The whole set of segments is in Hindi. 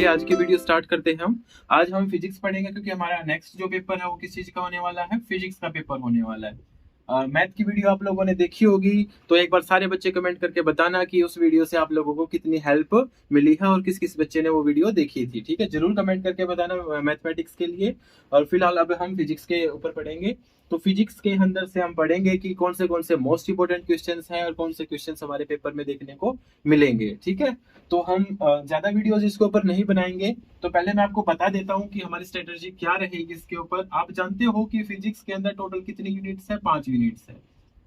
आज की वीडियो स्टार्ट करते हैं हम। आज हम फिजिक्स पढ़ेंगे क्योंकि हमारा नेक्स्ट जो पेपर है वो किस चीज का होने वाला है, फिजिक्स का पेपर होने वाला है। मैथ की वीडियो आप लोगों ने देखी होगी, तो एक बार सारे बच्चे कमेंट करके बताना कि उस वीडियो से आप लोगों को कितनी हेल्प मिली है और किस किस बच्चे ने वो वीडियो देखी थी। ठीक है, जरूर कमेंट करके बताना मैथमेटिक्स के लिए। और फिलहाल अब हम फिजिक्स के ऊपर पढ़ेंगे। तो फिजिक्स के अंदर से हम पढ़ेंगे कि कौन से मोस्ट इंपोर्टेंट क्वेश्चंस हैं और कौन से क्वेश्चंस हमारे पेपर में देखने को मिलेंगे। ठीक है, तो हम ज्यादा वीडियोस इसके ऊपर नहीं बनाएंगे। तो पहले मैं आपको बता देता हूँ कि हमारी स्ट्रेटेजी क्या रहेगी इसके ऊपर। आप जानते हो कि फिजिक्स के अंदर टोटल कितनी यूनिट्स है? 5 यूनिट्स है।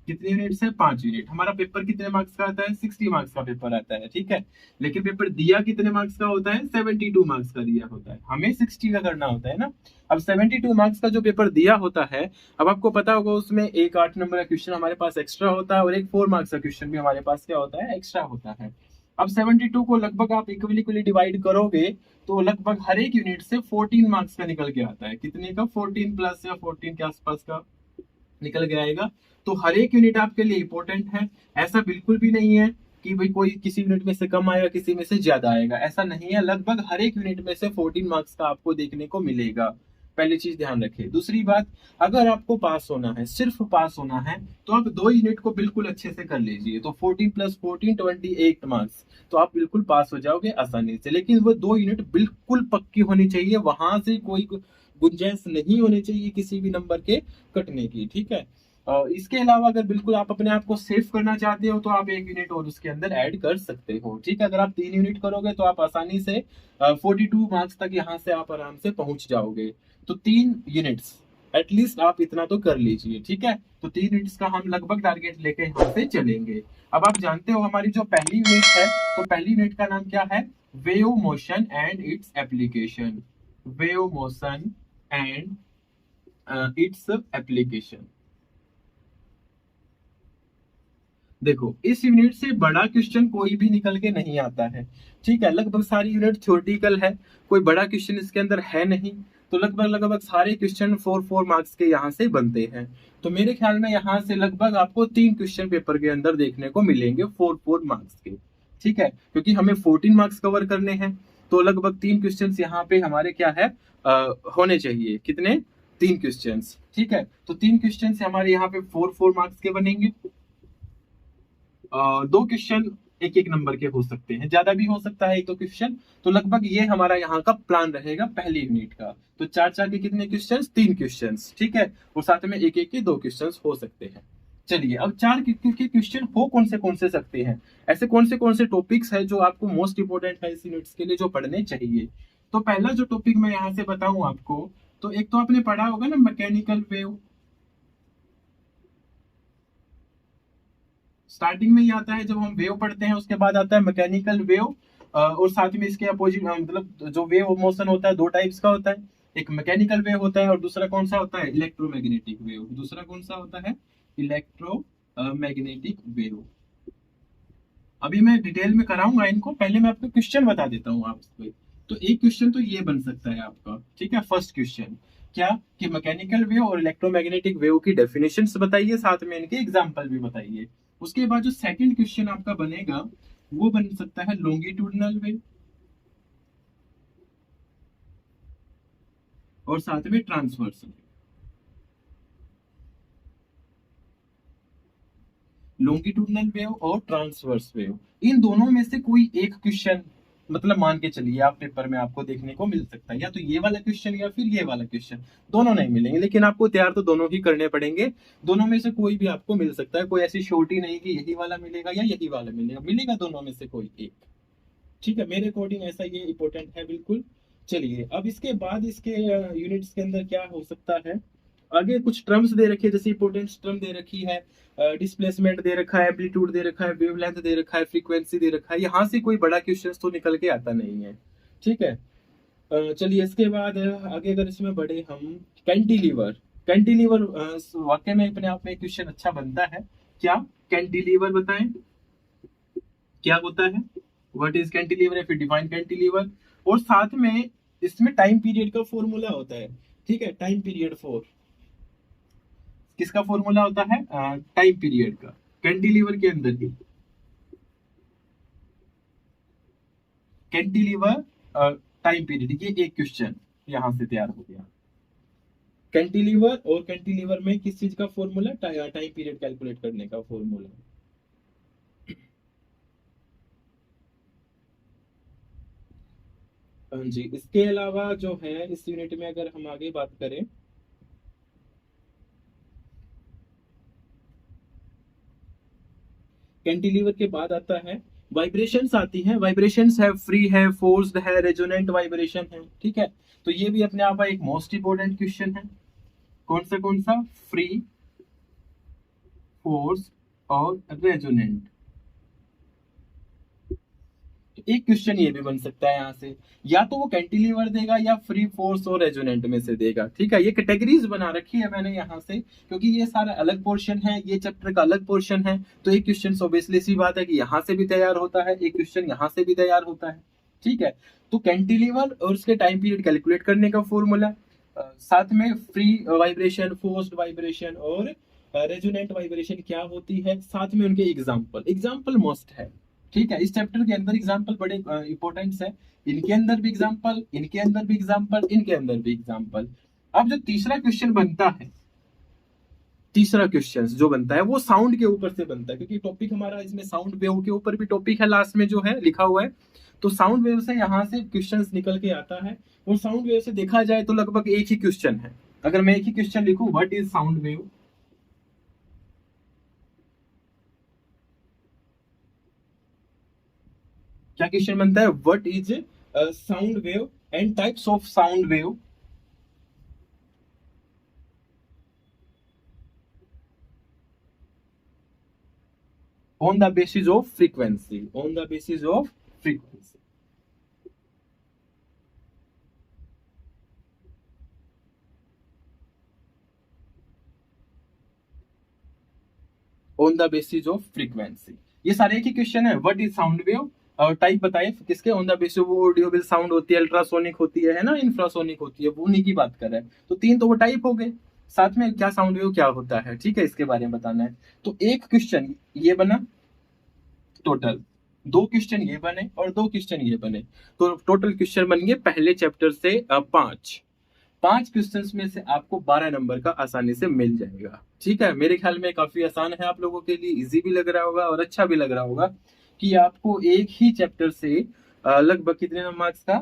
कितनी यूनिट्स है? 5 यूनिट। हमारा पेपर कितने मार्क्स का आता है? 60 मार्क्स का पेपर आता है। ठीक है, लेकिन पेपर दिया कितने मार्क्स का होता है? 72 मार्क्स का दिया होता है। हमें 60 का करना होता है ना। अब 72 मार्क्स का जो पेपर दिया होता है, अब आपको पता होगा उसमें एक 8 नंबर का क्वेश्चन हमारे पास एक्स्ट्रा होता है और एक 4 मार्क्स का क्वेश्चन भी हमारे पास क्या होता है? एक्स्ट्रा होता है। अब 72 को लगभग आप इक्वली डिवाइड करोगे तो लगभग हर एक यूनिट से 14 मार्क्स का निकल के आता है। कितने का? 14 प्लस या 14 के आसपास का निकल के आएगा। तो हर एक यूनिट आपके लिए इंपॉर्टेंट है। ऐसा बिल्कुल भी नहीं है कि भाई कोई किसी यूनिट में से कम आएगा, किसी में से ज्यादा आएगा, ऐसा नहीं है। लगभग हर एक यूनिट में से 14 मार्क्स का आपको देखने को मिलेगा। पहली चीज ध्यान रखिए। दूसरी बात, अगर आपको पास होना है, सिर्फ पास होना है, तो आप 2 यूनिट को बिल्कुल अच्छे से कर लीजिए। तो 14 प्लस 14 28 मार्क्स, तो आप बिल्कुल पास हो जाओगे आसानी से। लेकिन वो 2 यूनिट बिल्कुल पक्की होनी चाहिए, वहां से कोई गुंजाइश नहीं होनी चाहिए किसी भी नंबर के कटने की। ठीक है, इसके अलावा अगर बिल्कुल आप अपने आप को सेव करना चाहते हो तो आप 1 यूनिट और उसके अंदर ऐड कर सकते हो। ठीक है, अगर आप 3 यूनिट करोगे तो आप आसानी से 42 मार्क्स तक यहाँ से आप आराम से पहुंच जाओगे। तो 3 यूनिट्स एटलीस्ट आप इतना तो कर लीजिए। ठीक है, तो 3 यूनिट्स का हम लगभग टारगेट लेके यहाँ से चलेंगे। अब आप जानते हो हमारी जो पहली यूनिट है, तो पहली यूनिट का नाम क्या है? Wave motion and its application. Wave motion and its application. देखो, इस यूनिट से बड़ा क्वेश्चन कोई भी निकल के नहीं आता है। ठीक है, लगभग सारी यूनिट थ्योरेटिकल है, कोई बड़ा क्वेश्चन इसके अंदर है नहीं। तो लगभग लगभग सारे क्वेश्चन 4 मार्क्स के यहाँ से बनते हैं। तो मेरे ख्याल में यहाँ से लगभग आपको 3 क्वेश्चन पेपर के अंदर देखने को मिलेंगे 4 मार्क्स के। ठीक है, क्योंकि हमें 14 मार्क्स कवर करने हैं, तो लगभग 3 क्वेश्चन यहाँ पे हमारे क्या है, होने चाहिए। कितने? 3 क्वेश्चन। ठीक है, तो 3 क्वेश्चन हमारे यहाँ पे 4 मार्क्स के बनेंगे। 2 क्वेश्चन एक एक नंबर के हो सकते हैं, ज्यादा भी हो सकता है एक दो क्वेश्चन। तो लगभग ये हमारा यहाँ का प्लान रहेगा पहली यूनिट का। तो 4 4 के कितने क्वेश्चन? 3 क्वेश्चन। ठीक है, और साथ में एक एक के 2 क्वेश्चन हो सकते हैं। चलिए, अब 4 के क्वेश्चन हो कौन से सकते हैं? ऐसे कौन से टॉपिक्स है जो आपको मोस्ट इंपोर्टेंट है इस यूनिट्स के लिए, जो पढ़ने चाहिए? तो पहला जो टॉपिक मैं यहाँ से बताऊं आपको, तो एक तो आपने पढ़ा होगा ना, मैकेनिकल वेव। स्टार्टिंग में ही आता है, जब हम वेव पढ़ते हैं उसके बाद आता है मैकेनिकल वेव। और साथ में इसके अपोजिट, मतलब जो वेव मोशन होता है 2 टाइप्स का होता है। एक मैकेनिकल वेव होता है और दूसरा कौन सा होता है? Electromagnetic wave. दूसरा कौन सा होता है? Electromagnetic wave. अभी मैं डिटेल में कराऊंगा इनको, पहले मैं आपको क्वेश्चन बता देता हूँ आपको। तो एक क्वेश्चन तो ये बन सकता है आपका। ठीक है, फर्स्ट क्वेश्चन क्या कि मैकेनिकल वेव और इलेक्ट्रोमैग्नेटिक वेव की डेफिनेशंस बताइए, साथ में इनके एग्जांपल भी बताइए। उसके बाद जो सेकंड क्वेश्चन आपका बनेगा वो बन सकता है लॉन्गिट्यूडनल वेव और साथ में ट्रांसवर्स वेव। लॉन्गिट्यूडनल वेव और ट्रांसवर्स वेव, इन दोनों में से कोई एक क्वेश्चन, मतलब मान के चलिए आप पेपर में आपको देखने को मिल सकता है, या तो ये वाला क्वेश्चन या फिर ये वाला क्वेश्चन। दोनों नहीं मिलेंगे, लेकिन आपको तैयार तो दोनों ही करने पड़ेंगे। दोनों में से कोई भी आपको मिल सकता है, कोई ऐसी श्योरिटी नहीं कि यही वाला मिलेगा या यही वाला मिलेगा, मिलेगा दोनों में से कोई एक। ठीक है, मेरे अकॉर्डिंग ऐसा ये इंपॉर्टेंट है बिल्कुल। चलिए, अब इसके बाद इसके यूनिट्स के अंदर क्या हो सकता है? आगे कुछ टर्म्स दे रखी है, जैसे इंपोर्टेंट टर्म दे रखी है, डिस्प्लेसमेंट दे रखा है, एम्पलीट्यूड दे रखा है, वेवलेंथ दे रखा है, फ्रीक्वेंसी दे रखा है। यहाँ से कोई बड़ा क्वेश्चन तो निकल के आता नहीं है। ठीक है, चलिए इसके बाद आगे अगर इसमें बढ़े हम, कैंटिलीवर। कैंटिलीवर वाकई में अपने आप में क्वेश्चन अच्छा बनता है। क्या कैंटिलीवर बताएं, क्या होता है? व्हाट इज कैंटिलीवर, या फिर डिफाइन कैंटिलीवर। और साथ में इसमें टाइम पीरियड का फॉर्मूला होता है। ठीक है, टाइम पीरियड फॉर, किसका फॉर्मूला होता है? टाइम पीरियड का, कैंटिलीवर के अंदर ही। कैंटिलीवर टाइम पीरियड, ये एक क्वेश्चन यहां से तैयार हो गया। कैंटिलीवर, और कैंटिलीवर में किस चीज का फॉर्मूला, टाइम पीरियड कैलकुलेट करने का फॉर्मूला। हाँ जी, इसके अलावा जो है इस यूनिट में अगर हम आगे बात करें, कैंटिलीवर के बाद आता है वाइब्रेशंस आती हैं। वाइब्रेशंस है, फ्री है, फोर्स्ड है, रेजोनेंट वाइब्रेशन है, ठीक है। तो ये भी अपने आप में एक मोस्ट इंपोर्टेंट क्वेश्चन है। कौन सा, फ्री, फोर्स और रेजोनेंट। तो एक क्वेश्चन ये भी बन सकता है यहाँ से, या तो वो कैंटिलीवर देगा या फ्री, फोर्स और रेजोनेंट में से देगा, ठीक है। ये कैटेगरीज बना रखी है मैंने यहाँ से, क्योंकि ये सारा अलग पोर्शन है, ये चैप्टर का अलग पोर्शन है। तो एक क्वेश्चन ऑब्वियसली सी बात है कि यहाँ से भी तैयार होता है, एक क्वेश्चन यहाँ से भी तैयार होता है, ठीक है। तो कैंटिलीवर और उसके टाइम पीरियड कैलकुलेट करने का फॉर्मूला, साथ में फ्री वाइब्रेशन, फोर्स्ड वाइब्रेशन और रेजोनेंट वाइब्रेशन क्या होती है, साथ में उनके एग्जाम्पल मोस्ट है, ठीक है। इस चैप्टर के अंदर एग्जाम्पल बड़े इंपॉर्टेंट है, इनके अंदर भी एग्जाम्पल, इनके अंदर भी एग्जाम्पल, इनके अंदर भी एग्जाम्पल। अब जो तीसरा क्वेश्चन बनता है, तीसरा क्वेश्चन जो बनता है वो साउंड के ऊपर से बनता है, क्योंकि टॉपिक हमारा इसमें साउंड वेव के ऊपर भी टॉपिक है, लास्ट में जो है लिखा हुआ है। तो साउंड वेव से यहाँ से क्वेश्चंस निकल के आता है, और साउंड वेव से देखा जाए तो लगभग एक ही क्वेश्चन है। अगर मैं एक ही क्वेश्चन लिखूं, व्हाट इज साउंड वेव, क्या क्वेश्चन बनता है, what is sound wave and types of sound wave. On the basis of frequency, on the basis of frequency, on the basis of frequency। ये सारे एक ही क्वेश्चन है, व्हाट इज साउंड वेव, और टाइप बताए किसके, ऑन द बेसिस वो ऑडियोबल साउंड होती है, अल्ट्रासोनिक होती है ना, इंफ्रासोनिक होती है, वो उन्हीं की बात कर रहा है। तो तीन तो वो टाइप हो गए, साथ में क्या साउंड वेव क्या होता है, ठीक है, इसके बारे में बताना है। तो एक क्वेश्चन ये बना, टोटल दो क्वेश्चन ये बने और दो क्वेश्चन ये बने, तो टोटल क्वेश्चन बन गए पहले चैप्टर से पांच। पांच क्वेश्चंस में से आपको 12 नंबर का आसानी से मिल जाएगा, ठीक है। मेरे ख्याल में काफी आसान है, आप लोगों के लिए इजी भी लग रहा होगा और अच्छा भी लग रहा होगा कि आपको एक ही चैप्टर से लगभग कितने मार्क्स का,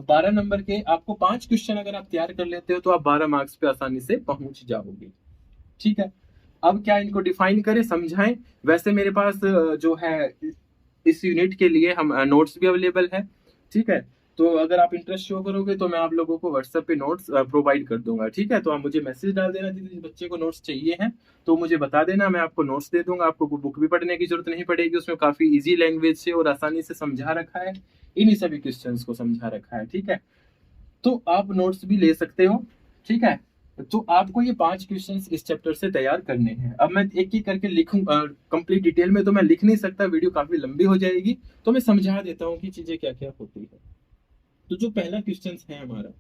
12 नंबर के आपको पांच क्वेश्चन अगर आप तैयार कर लेते हो तो आप 12 मार्क्स पे आसानी से पहुंच जाओगे, ठीक है। अब क्या इनको डिफाइन करें, समझाएं। वैसे मेरे पास जो है इस यूनिट के लिए हम नोट्स भी अवेलेबल है, ठीक है। तो अगर आप इंटरेस्ट शो करोगे तो मैं आप लोगों को व्हाट्सएप पे नोट्स प्रोवाइड कर दूंगा, ठीक है। तो आप मुझे मैसेज डाल देना, जिस बच्चे को नोट्स चाहिए हैं तो मुझे बता देना, मैं आपको नोट्स दे दूंगा। आपको बुक भी पढ़ने की जरूरत नहीं पड़ेगी, उसमें काफी इजी लैंग्वेज से और आसानी से समझा रखा है, इन्हीं सभी क्वेश्चंस को समझा रखा है, ठीक है। तो आप नोट्स भी ले सकते हो, ठीक है। तो आपको ये पांच क्वेश्चंस इस चैप्टर से तैयार करने हैं। अब मैं एक एक करके लिखूं, कंप्लीट डिटेल में तो मैं लिख नहीं सकता, वीडियो काफी लंबी हो जाएगी, तो मैं समझा देता हूँ कि चीजें क्या क्या होती है। तो जो पहला क्वेश्चन है हमारा,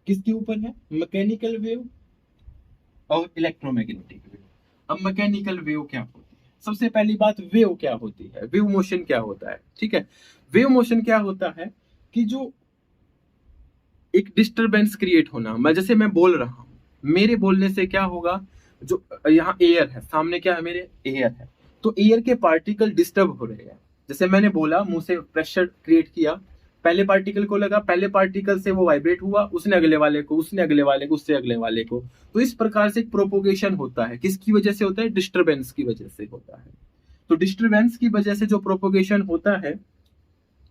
किसके ऊपर है, मैकेनिकल वेव और इलेक्ट्रोमैग्नेटिक वेव। अब मैकेनिकल वेव क्या होती है, सबसे पहली बात वेव क्या होती है, वेव मोशन क्या होता है, ठीक है। वेव मोशन क्या होता है कि जो एक डिस्टरबेंस क्रिएट होना, मैं जैसे मैं बोल रहा हूं, मेरे बोलने से क्या होगा, जो यहाँ एयर है, सामने क्या है, मेरे एयर है, तो एयर के पार्टिकल डिस्टर्ब हो रहे हैं। जैसे मैंने बोला, मुंह से प्रेशर क्रिएट किया, पहले पार्टिकल को लगा, पहले पार्टिकल से वो वाइब्रेट हुआ, उसने अगले वाले को, उसने अगले वाले को, उससे अगले वाले को। तो इस प्रकार से एक प्रोपोगेशन होता है, किसकी वजह से होता है, डिस्टरबेंस की वजह से होता है। तो डिस्टरबेंस की वजह से जो प्रोपोगेशन होता है,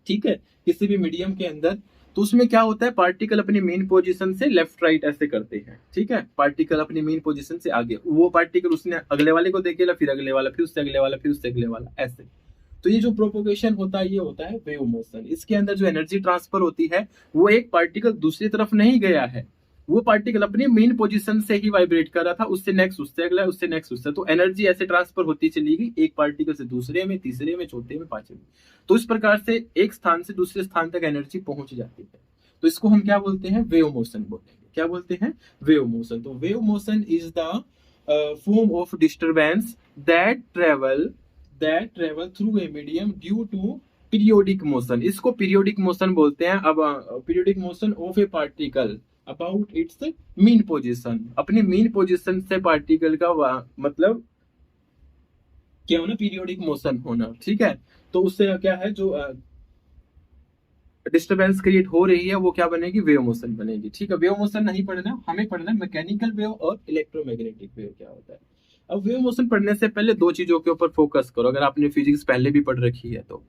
ठीक है, किसी भी मीडियम के अंदर, तो उसमें क्या होता है, पार्टिकल अपनी मेन पोजीशन से लेफ्ट राइट ऐसे करते हैं, ठीक है। पार्टिकल अपनी मेन पोजीशन से आगे, वो पार्टिकल उसने अगले वाले को देखेगा, फिर अगले वाला, फिर उससे अगले वाला, फिर उससे अगले वाला, ऐसे। तो ये जो प्रोपोगेशन होता है, ये होता है वेव मोशन। इसके अंदर जो एनर्जी ट्रांसफर होती है, वो एक पार्टिकल दूसरी तरफ नहीं गया है, वो पार्टिकल अपनी मेन पोजीशन से ही वाइब्रेट कर रहा था, उससे नेक्स्ट, उससे अगला, उससे नेक्स्ट, उससे। तो एनर्जी ऐसे ट्रांसफर होती चली गई, एक पार्टिकल से दूसरे में, तीसरे में, चौथे में, पांचवें में। तो इस प्रकार से एक स्थान से दूसरे स्थान तक एनर्जी पहुंच जाती है। तो इसको हम क्या बोलते हैं, वेव मोशन बोलेंगे। क्या बोलते हैं, वेव मोशन। तो wave motion is the form of disturbance that travel through a medium due to periodic motion, इसको पीरियोडिक मोशन बोलते हैं। अब periodic motion of A particle about its mean position, अपनी मीन पोजीशन से पार्टिकल का मतलब क्या होना, पीरियोडिक मोशन होना। ठीक है, तो उससे क्या है, जो डिस्टरबेंस क्रिएट हो रही है वो क्या बनेगी, वेव मोशन बनेगी। ठीक है, वेव मोशन नहीं पढ़ना, हमें पढ़ना मैकेनिकल वेव और इलेक्ट्रोमैग्नेटिक वेव क्या होता है। अब वेव मोशन पढ़ने से पहले दो चीजों के ऊपर फोकस करो, अगर आपने फिजिक्स पहले भी पढ़ रखी है तो।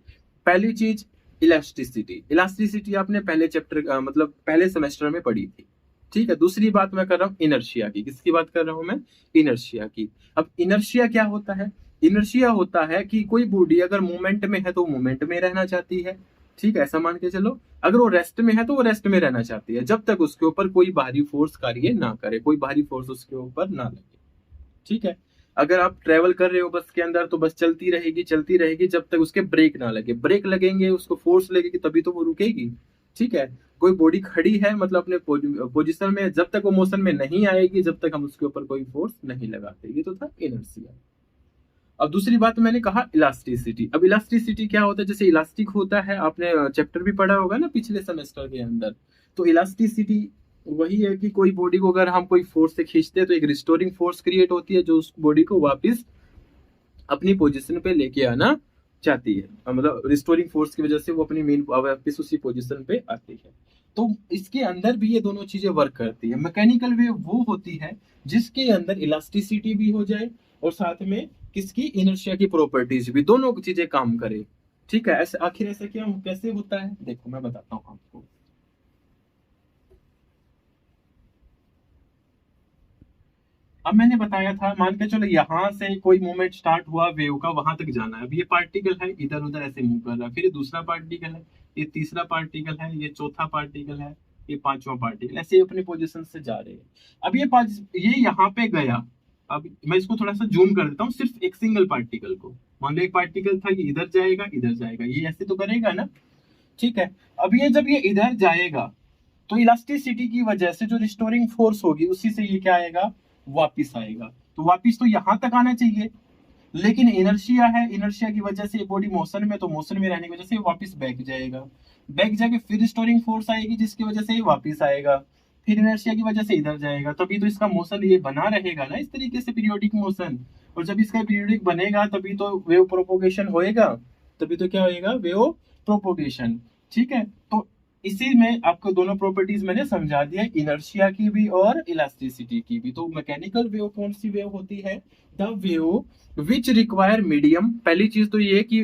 पहली चीज इलास्टिसिटी, इलास्टिसिटी आपने पहले चैप्टर मतलब पहले सेमेस्टर में पढ़ी थी। ठीक है, दूसरी बात मैं कर रहा हूँ इनर्शिया की। किसकी बात कर रहा हूँ मैं, इनर्शिया की। अब इनर्शिया क्या होता है, इनर्शिया होता है कि कोई बॉडी अगर मूवमेंट में है तो मूवमेंट में रहना चाहती है। ठीक है, ऐसा मान के चलो, अगर वो रेस्ट में है तो वो रेस्ट में रहना चाहती है, जब तक उसके ऊपर कोई बाहरी फोर्स कार्य ना करे, कोई बाहरी फोर्स उसके ऊपर ना लगे। ठीक है, अगर आप ट्रेवल कर रहे हो बस के अंदर तो बस चलती रहेगी जब तक उसके ब्रेक ना लगे, ब्रेक लगेंगे उसको फोर्स लगेगी तभी तो वो रुकेगी। ठीक है, कोई बॉडी खड़ी है मतलब अपने पोजिशन में, जब तक वो मोशन में नहीं आएगी जब तक हम उसके ऊपर कोई फोर्स नहीं लगाते। ये तो था इनर्शिया। अब दूसरी बात मैंने कहा इलास्टिसिटी। अब इलास्टिसिटी क्या होता है, जैसे इलास्टिक होता है, आपने चैप्टर भी पढ़ा होगा ना पिछले सेमेस्टर के अंदर। तो इलास्टिसिटी वही है कि कोई बॉडी को अगर हम कोई फोर्स से खींचते हैं तो एक रिस्टोरिंग फोर्स क्रिएट होती है जो उस बॉडी को वापस अपनी पोजीशन पे लेके आना चाहती है, मतलब रिस्टोरिंग फोर्स की वजह से वो अपनी मेन वापस उसी पोजीशन पे आती है। तो इसके अंदर भी ये दोनों चीजें वर्क करती है। मैकेनिकल वेव वो होती है जिसके अंदर इलास्टिसिटी भी हो जाए और साथ में किसकी, इनर्शिया की प्रॉपर्टीज भी, दोनों चीजें काम करे। ठीक है, ऐसे आखिर ऐसा क्या कैसे होता है, देखो मैं बताता हूँ आपको। अब मैंने बताया था, मान के चलो यहाँ से कोई मूवमेंट स्टार्ट हुआ वेव का, वहां तक जाना है। अब ये पार्टिकल है इधर उधर ऐसे मूव कर रहा है, फिर ये दूसरा पार्टिकल है, ये तीसरा पार्टिकल है, ये चौथा पार्टिकल है, ये पांचवा पार्टिकल, ऐसे ही अपनी पोजीशन से जा रहे हैं। अब ये ये यहाँ पे गया। अब मैं इसको थोड़ा सा जूम कर देता हूँ, सिर्फ एक सिंगल पार्टिकल को। मान लो एक पार्टिकल था, ये इधर जाएगा, ये ऐसे तो करेगा ना। ठीक है, अब ये जब ये इधर जाएगा तो इलास्टिसिटी की वजह से जो रिस्टोरिंग फोर्स होगी उसी से ये क्या आएगा, वापिस आएगा। तो वापिस तो यहां तक आना चाहिए, लेकिन इनर्शिया है, इनर्शिया की वजह से बॉडी मोशन में, तो मोशन में रहने की वजह से वापस बैक जाएगा। बैक जाके फिर रिस्टोरिंग फोर्स आएगी जिसकी वजह से ये वापस आएगा, फिर इनर्शिया की वजह से इधर जाएगा, तभी तो इसका मोशन ये बना रहेगा ना इस तरीके से, पीरियोडिक मोशन। और जब इसका पीरियोडिक बनेगा तभी तो वेव प्रोपोगेशन होएगा, तभी तो क्या होएगा, वेव प्रोपोगेशन। ठीक है, तो इसी में आपको दोनों प्रॉपर्टीज मैंने समझा दिया, इनर्शिया की भी और इलास्टिसिटी की भी। तो मैकेनिकल वेव कौन सी वेव होती है, the wave which require medium. पहली चीज तो ये कि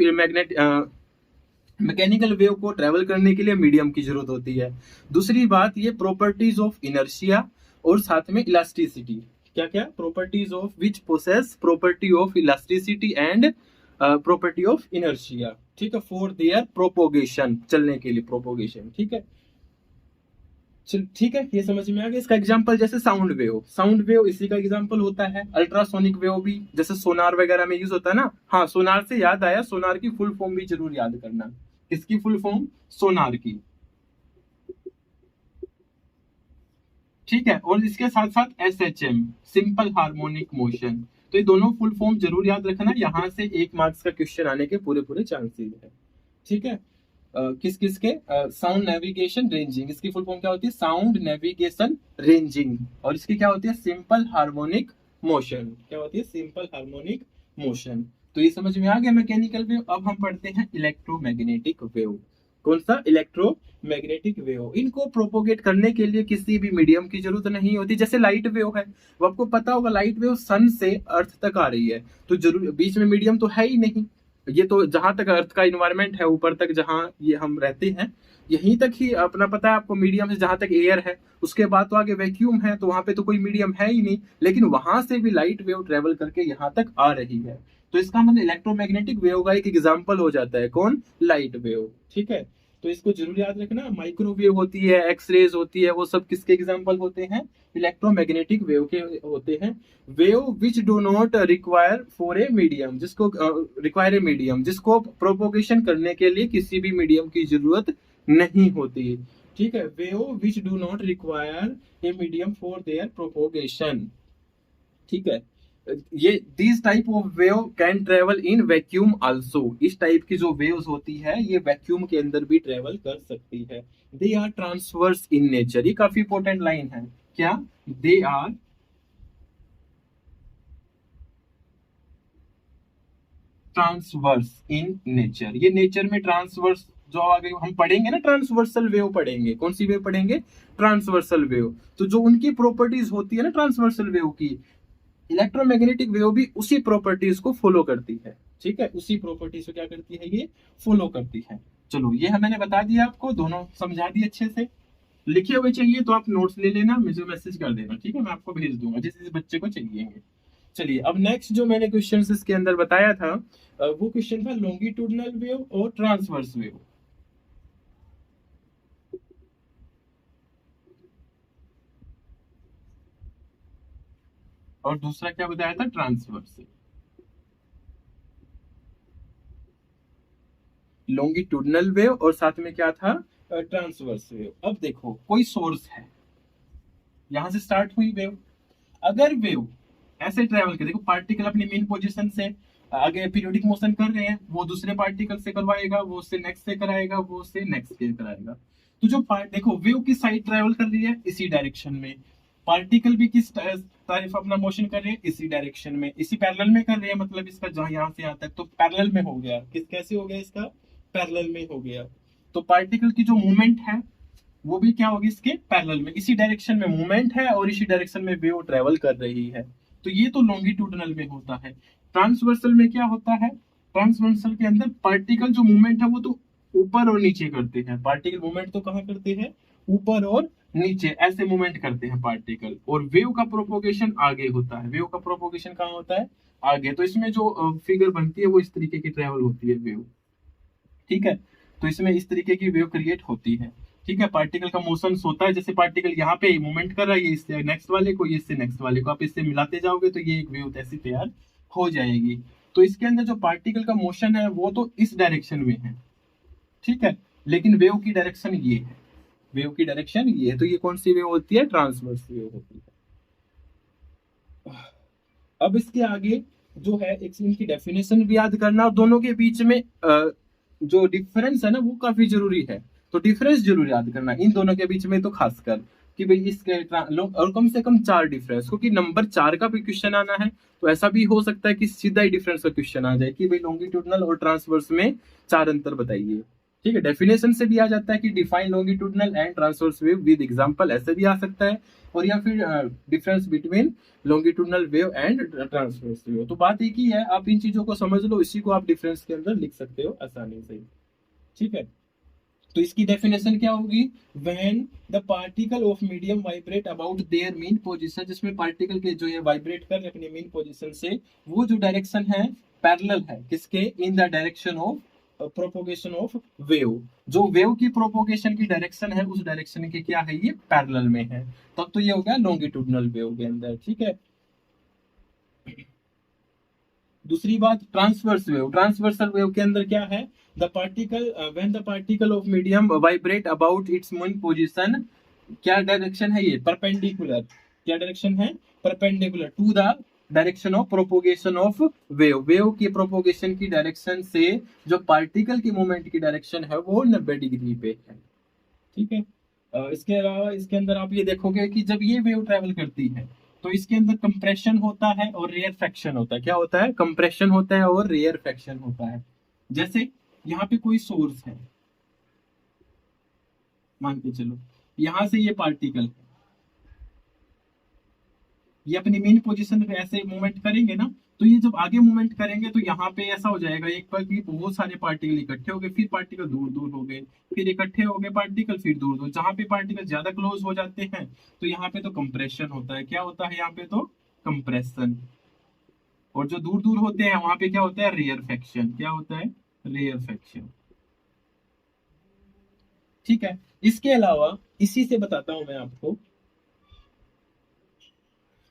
मैकेनिकल वेव को ट्रेवल करने के लिए मीडियम की जरूरत होती है। दूसरी बात ये प्रॉपर्टीज ऑफ इनर्शिया और साथ में इलास्टिसिटी, क्या क्या properties of which possess property of elasticity and property of inertia. ठीक है, फॉर देयर प्रोपोगेशन, चलने के लिए प्रोपोगेशन। ठीक है, ठीक है, ये समझ में आ गया। इसका एग्जांपल जैसे साउंड वेव, साउंड वेव इसी का एग्जांपल होता है। अल्ट्रासोनिक वेव भी जैसे सोनार वगैरह में यूज होता है ना। हाँ, सोनार से याद आया, सोनार की फुल फॉर्म भी जरूर याद करना। किसकी फुल फॉर्म, सोनार की। ठीक है, और इसके साथ साथ SHM, सिंपल हार्मोनिक मोशन। तो ये दोनों फुल फॉर्म जरूर याद रखना, यहाँ से 1 मार्क्स का क्वेश्चन आने के पूरे पूरे चांसेस है। ठीक है, किस किस के, साउंड नेविगेशन रेंजिंग, इसकी फुल फॉर्म क्या होती है, साउंड नेविगेशन रेंजिंग। और इसकी क्या होती है, सिंपल हार्मोनिक मोशन। क्या होती है, सिंपल हार्मोनिक मोशन। तो ये समझ में आ गया मैकेनिकल वेव। अब हम पढ़ते हैं इलेक्ट्रोमैग्नेटिक वेव। कौन सा, इलेक्ट्रोमैग्नेटिक वेव। इनको प्रोपोगेट करने के लिए किसी भी मीडियम की जरूरत नहीं होती। जैसे लाइट वेव है, वो आपको पता होगा, लाइट वेव सन से अर्थ तक आ रही है, तो जरूर बीच में मीडियम तो है ही नहीं। ये तो जहां तक अर्थ का इन्वायरमेंट है, ऊपर तक जहां ये हम रहते हैं, यहीं तक ही अपना पता है आपको मीडियम है, जहां तक एयर है। उसके बाद तो आगे वैक्यूम है, तो वहां पे तो कोई मीडियम है ही नहीं, लेकिन वहां से भी लाइट वेव ट्रेवल करके यहाँ तक आ रही है। तो इसका मतलब इलेक्ट्रोमैग्नेटिक वेव का एक एग्जाम्पल हो जाता है कौन, लाइट वेव। ठीक है, तो इसको जरूर याद रखना। माइक्रोवेव होती है, एक्सरेज होती है, वो सब किसके एग्जाम्पल होते हैं, इलेक्ट्रोमैग्नेटिक वेव के होते हैं। Wave which do not require for a medium, जिसको रिक्वायर ए मीडियम, जिसको प्रोपोगेशन करने के लिए किसी भी मीडियम की जरूरत नहीं होती। ठीक है, wave which do not require a medium for their propagation. ठीक है, ये this type of wave can travel in vacuum also. इस टाइप की जो वेव्स होती है ये वैक्यूम के अंदर भी ट्रेवल कर सकती है। They are transverse in nature, ये काफी इंपॉर्टेंट लाइन है। क्या? They are transverse in nature, ये नेचर में ट्रांसवर्स जो आगे हम पढ़ेंगे ना, ट्रांसवर्सल वेव पढ़ेंगे। कौन सी वेव पढ़ेंगे? Transversal wave. तो जो उनकी प्रॉपर्टीज होती है ना ट्रांसवर्सल वेव की, इलेक्ट्रोमैग्नेटिक वेव भी उसी प्रॉपर्टीज को फॉलो करती है। ठीक है, उसी प्रॉपर्टीज को क्या करती है? ये फॉलो करती है। चलो ये मैंने बता दिया आपको, दोनों समझा दिए अच्छे से। लिखे हुए चाहिए तो आप नोट्स ले लेना, मुझे मैसेज कर देना, ठीक है? मैं आपको भेज दूंगा जिस जिस बच्चे को चाहिए। चलिए अब नेक्स्ट जो मैंने क्वेश्चन इसके अंदर बताया था, वो क्वेश्चन था लॉन्गिट्यूडनल वेव और ट्रांसवर्स वेव। और दूसरा क्या बताया था? ट्रांसवर्स। लॉन्गिट्यूडनल वेव और साथ में क्या था? Transverse wave. अब देखो कोई सोर्स है, यहां से स्टार्ट हुई वेव। अगर वेव ऐसे ट्रेवल करे, देखो पार्टिकल अपनी मेन पोजीशन से आगे पीरियोडिक मोशन कर रहे हैं, वो दूसरे पार्टिकल से करवाएगा, वो उससे नेक्स्ट से कराएगा, वो उससे नेक्स्ट से कराएगा। तो जो पार्ट देखो वेव की साइड ट्रेवल कर रही है इसी डायरेक्शन में, पार्टिकल भी किस तरफ अपना मोशन कर रहे हैं? इसी डायरेक्शन में, इसी पैरेलल में कर रहे हैं। मतलब इसका जहां यहां से यहां तक तो पैरेलल में हो गया। किस कैसे हो गया इसका? पैरेलल में हो गया। तो पार्टिकल की जो मूवमेंट है वो भी क्या होगी? इसके पैरेलल में, इसी डायरेक्शन में मूवमेंट है और इसी डायरेक्शन में वेव ट्रेवल कर रही है। तो ये तो लॉन्गिट्यूडनल में होता है। ट्रांसवर्सल में क्या होता है? ट्रांसवर्सल के अंदर पार्टिकल जो मूवमेंट है वो तो ऊपर और नीचे करते हैं। पार्टिकल मूवमेंट तो कहाँ करते हैं? ऊपर और नीचे ऐसे मूवमेंट करते हैं पार्टिकल। और वेव का प्रोपोगेशन आगे होता है। वेव का प्रोपोगेशन कहाँ होता है? आगे। तो इसमें जो फिगर बनती है वो इस तरीके की ट्रेवल होती है वेव। ठीक है, तो इसमें इस तरीके की वेव क्रिएट होती है। ठीक है, पार्टिकल का मोशन होता है, जैसे पार्टिकल यहाँ पे मूवमेंट कर रहा है, ये इससे नेक्स्ट वाले को, ये इससे नेक्स्ट वाले को, आप इससे मिलाते जाओगे तो ये एक वेव ऐसी तैयार हो जाएगी। तो इसके अंदर जो पार्टिकल का मोशन है वो तो इस डायरेक्शन में है, ठीक है, लेकिन वेव की डायरेक्शन ये है। वेव की डायरेक्शन ये है। तो ये कौन सी वेव होती है? ट्रांसवर्स वेव होती है। अब इसके आगे जो है एक इनकी डेफिनेशन भी याद करना, और दोनों के बीच में जो डिफरेंस है ना वो काफी जरूरी है। तो डिफरेंस जरूर याद करना इन दोनों के बीच में, तो खासकर कि भाई इसके और कम से कम 4 डिफरेंस, क्योंकि नंबर 4 का भी क्वेश्चन आना है। तो ऐसा भी हो सकता है कि सीधा ही डिफरेंस का क्वेश्चन आ जाए कि भाई लॉन्गिट्यूडनल और ट्रांसवर्स में 4 अंतर बताइए। ठीक है, डेफिनेशन से भी आ जाता है कि define longitudinal and transverse wave with example, ऐसे भी आ सकता है। और या फिर difference between longitudinal wave and transverse wave. तो बात एक ही है, आप इन चीजों को समझ लो, इसी को आप डिफरेंस के अंदर लिख सकते हो आसानी से। ठीक है, तो इसकी डेफिनेशन क्या होगी? When the particle of medium vibrate about their mean position, जिसमें पार्टिकल के जो ये वाइब्रेट कर रहे हैं अपने मीन पोजीशन से, वो जो डायरेक्शन है पैरेलल है किसके? In the direction of propagation of wave. जो वेव की प्रोपोगेशन की डायरेक्शन है उस डायरेक्शन के क्या है? ये पैरेलल में है। तब तो ये हो गया लॉन्गिट्यूडनल वेव के अंदर। ठीक है, दूसरी बात ट्रांसवर्स वेव। ट्रांसवर्सल वेव के अंदर क्या है? The particle when the particle of medium vibrate about its mean position, क्या डायरेक्शन है ये? परपेंडिकुलर। क्या डायरेक्शन है? Perpendicular to the direction of propagation of wave. Wave की प्रोपोगेशन की डायरेक्शन से जो पार्टिकल की मूवमेंट की डायरेक्शन है वो 90 डिग्री पे है। ठीक है, इसके अलावा इसके अंदर आप ये देखोगे कि जब ये वेव ट्रेवल करती है तो इसके अंदर कंप्रेशन होता है और रेयर फ्रैक्शन होता है। क्या होता है? कंप्रेशन होता है और रेयर फ्रैक्शन होता है। जैसे यहाँ पे कोई सोर्स है, मान के चलो यहां से ये पार्टिकल, ये अपनी मेन पोजीशन पे ऐसे मूवमेंट करेंगे ना, तो ये जब आगे मूवमेंट करेंगे तो यहाँ पे ऐसा हो जाएगा एक बार कि बहुत सारे पार्टिकल इकट्ठे हो गए, फिर पार्टिकल दूर दूर हो गए, फिर इकट्ठे हो गए पार्टिकल, फिर दूर दूर। जहां पे पार्टिकल ज्यादा क्लोज हो जाते हैं तो यहाँ पे तो कंप्रेशन होता है। क्या होता है यहाँ पे? तो कंप्रेशन। और जो दूर दूर होते हैं वहां पे क्या होता है? Rarefaction. क्या होता है? Rarefaction. ठीक है, इसके अलावा इसी से बताता हूं मैं आपको,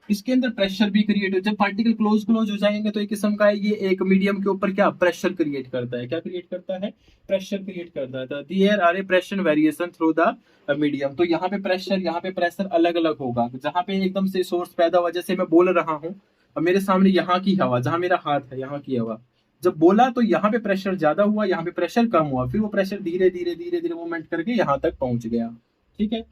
इसके अंदर प्रेशर भी क्रिएट हो। जब पार्टिकल क्लोज क्लोज हो जाएंगे तो एक किस्म का ये एक मीडियम के ऊपर क्या प्रेशर क्रिएट करता है? क्या क्रिएट करता है? प्रेशर क्रिएट करता है। There are a pressure variation through the medium. तो यहाँ पे प्रेशर अलग अलग होगा। जहां पे एकदम से सोर्स पैदा हुआ, जैसे मैं बोल रहा हूँ अब मेरे सामने यहाँ की हवा, जहां मेरा हाथ है यहाँ की हवा, जब बोला तो यहाँ पे प्रेशर ज्यादा हुआ, यहाँ पे प्रेशर कम हुआ, फिर वो प्रेशर धीरे धीरे धीरे धीरे मूवमेंट करके यहाँ तक पहुंच गया। ठीक है।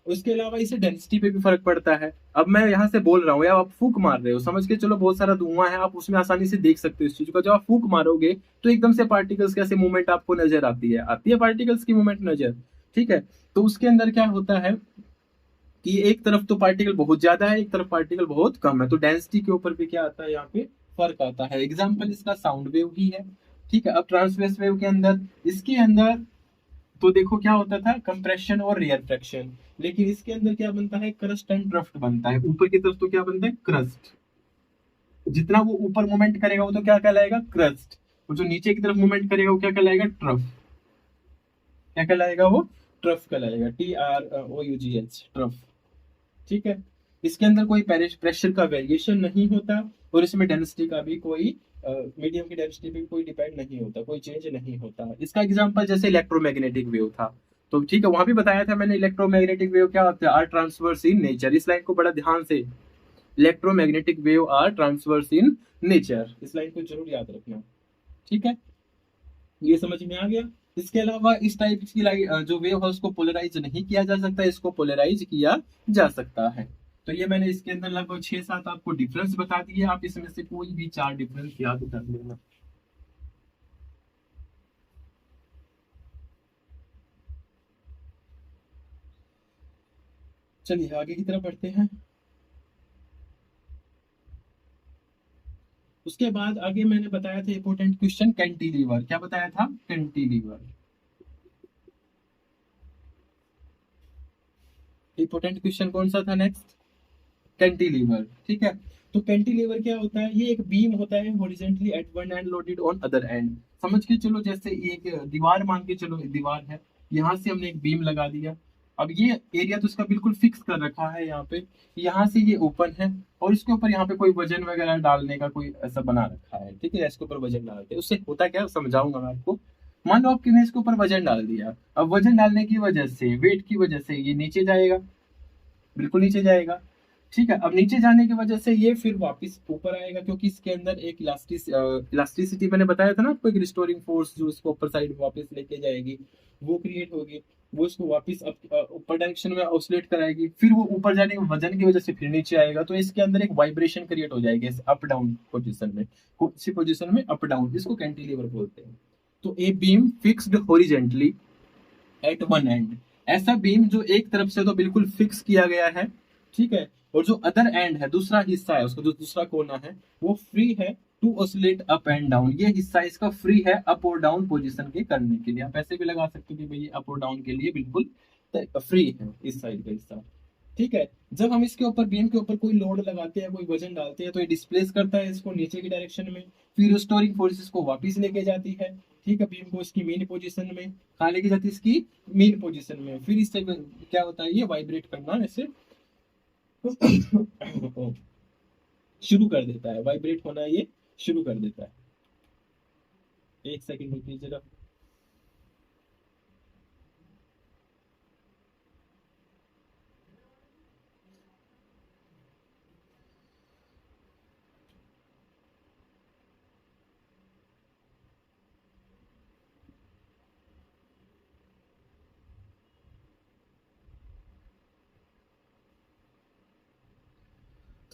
उसके अलावा इसे डेंसिटी पे भी फर्क पड़ता है। अब मैं यहाँ से बोल रहा हूँ या आप फूक मार रहे हो, समझ के चलो बहुत सारा धुआं है, आप उसमें आसानी से देख सकते हो इस चीज को। जब आप फूक मारोगे तो एकदम से पार्टिकल्स कैसे मूवमेंट आपको नजर आती है पार्टिकल्स की मूवमेंट नजर। ठीक है। तो उसके अंदर क्या होता है कि एक तरफ तो पार्टिकल बहुत ज्यादा है, एक तरफ पार्टिकल बहुत कम है, तो डेंसिटी के ऊपर भी क्या आता है यहाँ पे फर्क आता है। एग्जाम्पल इसका साउंड वेव ही है। ठीक है। अब ट्रांसवर्स वेव के अंदर, इसके अंदर तो देखो क्या होता था, कंप्रेशन और रियरफ्रैक्शन, लेकिन इसके अंदर क्या बनता है, क्रस्ट एंड ड्रफ्ट बनता है। ऊपर की तरफ तो क्या बनता है, क्रस्ट, जितना वो ऊपर मूवमेंट करेगा वो तो क्या कहलाएगा, क्रस्ट, और जो नीचे की तरफ मूवमेंट करेगा वो क्या कहलाएगा, ट्रफ। क्या कहलाएगा वो, ट्रफ कहलाएगा, TROUGH, ट्रफ। ठीक है। इसके अंदर कोई प्रेशर का वेरिएशन नहीं होता, और इसमें डेंसिटी का भी कोई, मीडियम की डेंसिटी पे कोई डिपेंड नहीं होता, कोई चेंज नहीं होता। इसका एग्जांपल जैसे इलेक्ट्रोमैग्नेटिक वेव था, तो ठीक है, वहां भी बताया था मैंने इलेक्ट्रोमैग्नेटिक वेव क्या होता है, आर ट्रांसवर्स इन नेचर। इस लाइन को बड़ा ध्यान से, electromagnetic wave are transverse in nature, इस लाइन को जरूर याद रखना। ठीक है। ये समझ में आ गया। इसके अलावा इस टाइप की लाइट जो वेव है उसको पोलराइज नहीं किया जा सकता, इसको पोलराइज किया जा सकता है। तो ये मैंने इसके अंदर लगभग 6-7 आपको डिफरेंस बता दिए, आप इसमें से कोई भी 4 डिफरेंस याद कर लेना। चलिए आगे की तरफ बढ़ते हैं। उसके बाद आगे मैंने बताया था इंपॉर्टेंट क्वेश्चन, कैंटिलीवर। क्या बताया था, कैंटिलीवर। इंपॉर्टेंट क्वेश्चन कौन सा था नेक्स्ट, कैंटिलीवर। ठीक है। तो कैंटिलीवर क्या होता है, ये एक बीम होता है horizontally at one end loaded on other end. समझ के चलो जैसे एक दीवार मान के चलो, एक दीवार है, यहाँ से हमने एक बीम लगा दिया। अब ये एरिया तो इसका बिल्कुल फिक्स कर रखा है यहाँ पे, यहाँ से ये ओपन है, और इसके ऊपर यहाँ पे कोई वजन वगैरह डालने का कोई ऐसा बना रखा है। ठीक है। इसके ऊपर वजन डालते हैं, उससे होता क्या समझाऊंगा मैं आपको। मान लो आपने इसके ऊपर वजन डाल दिया, अब वजन डालने की वजह से, वेट की वजह से ये नीचे जाएगा, बिल्कुल नीचे जाएगा। ठीक है। अब नीचे जाने की वजह से ये फिर वापस ऊपर आएगा, क्योंकि इसके अंदर एक इलास्टिसिटी मैंने बताया था ना आपको, एक रिस्टोरिंग फोर्स जो इसको ऊपर साइड वापस लेके जाएगी, वो क्रिएट होगी, वो इसको वापस ऊपर डायरेक्शन में ऑसिलेट कराएगी, फिर वो ऊपर जाने के वजन की वजह से फिर नीचे आएगा, तो इसके अंदर एक वाइब्रेशन क्रिएट हो जाएगी अप डाउन पोजिशन में, किसी पोजिशन में अप डाउन, इसको कैंटिलीवर बोलते हैं। तो a beam fixed horizontally at one end, ऐसा बीम जो एक तरफ से तो बिल्कुल फिक्स किया गया है, ठीक है, और जो अदर एंड है, दूसरा हिस्सा है उसका, जो दूसरा कोना है, वो फ्री है to oscillate up and down. ये हिस्सा इसका फ्री है अप और डाउन पोजीशन के करने के लिए। आप ऐसे भी लगा सकते हो कि भाई अप और डाउन के लिए बिल्कुल फ्री है इस साइड का हिस्सा। ठीक है। जब हम इसके ऊपर, बीम के ऊपर कोई लोड लगाते हैं, कोई वजन डालते हैं, तो ये डिस्प्लेस करता है इसको नीचे की डायरेक्शन में, फिर रिस्टोरिंग फोर्सेस को वापस लेके जाती है। ठीक है। बीम को इसकी मेन पोजीशन में, कहाँ लेके जाती है, इसकी मेन पोजीशन में, फिर इससे क्या होता है, ये वाइब्रेट करना ऐसे शुरू कर देता है, वाइब्रेट होना ये शुरू कर देता है। एक सेकंड रुकिए जरा।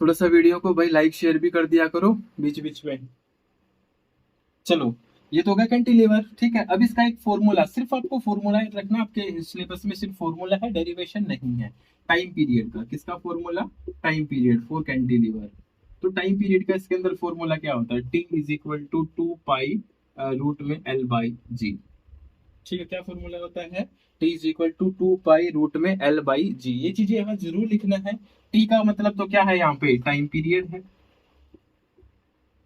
थोड़ा सा वीडियो को भाई लाइक शेयर भी कर दिया करो बीच बीच में। चलो, ये तो हो गया कैंटिलीवर। ठीक है। अब इसका एक फॉर्मूला, सिर्फ आपको फॉर्मूला रखना, आपके सिलेबस में सिर्फ फॉर्मूला है, डेरिवेशन नहीं है। टाइम पीरियड का, किसका formula, time period for cantilever. तो टाइम पीरियड का इसके अंदर फॉर्मूला क्या होता है, T is equal to 2 pi root में एल बाई जी। ठीक है। क्या फॉर्मूला होता है, T is equal to 2 pi root में एल बाई जी। ये चीजें यहाँ जरूर लिखना है। टी का मतलब तो क्या है, यहाँ पे टाइम पीरियड है।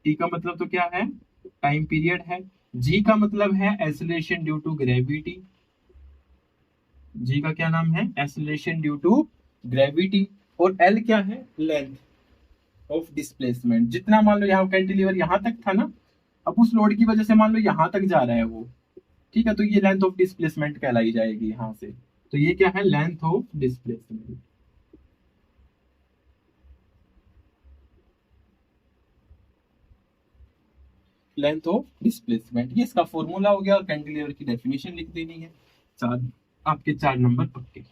टी का मतलब तो क्या है, टाइम पीरियड है। जी का मतलब है एक्सीलरेशन ड्यू टू ग्रेविटी। जी का क्या नाम है, एक्सीलरेशन ड्यू टू ग्रेविटी। और एल क्या है, लेंथ ऑफ डिस्प्लेसमेंट। जितना मान लो यहाँ कैंटिलीवर यहाँ तक था ना, अब उस लोड की वजह से मान लो यहाँ तक जा रहा है वो, ठीक है, तो ये लेंथ ऑफ डिस्प्लेसमेंट कहलाई जाएगी यहाँ से। तो ये क्या है, length of displacement. Length of displacement. ये इसका फॉर्मूला हो गया और कैंटिलीवर की डेफिनेशन लिख देनी है। आपके 4 नंबर पक्के।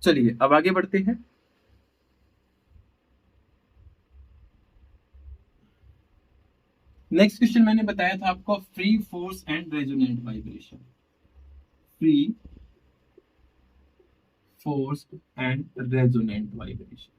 चलिए अब आगे बढ़ते हैं। नेक्स्ट क्वेश्चन मैंने बताया था आपको, free force and resonant vibration. Free force and resonant vibration.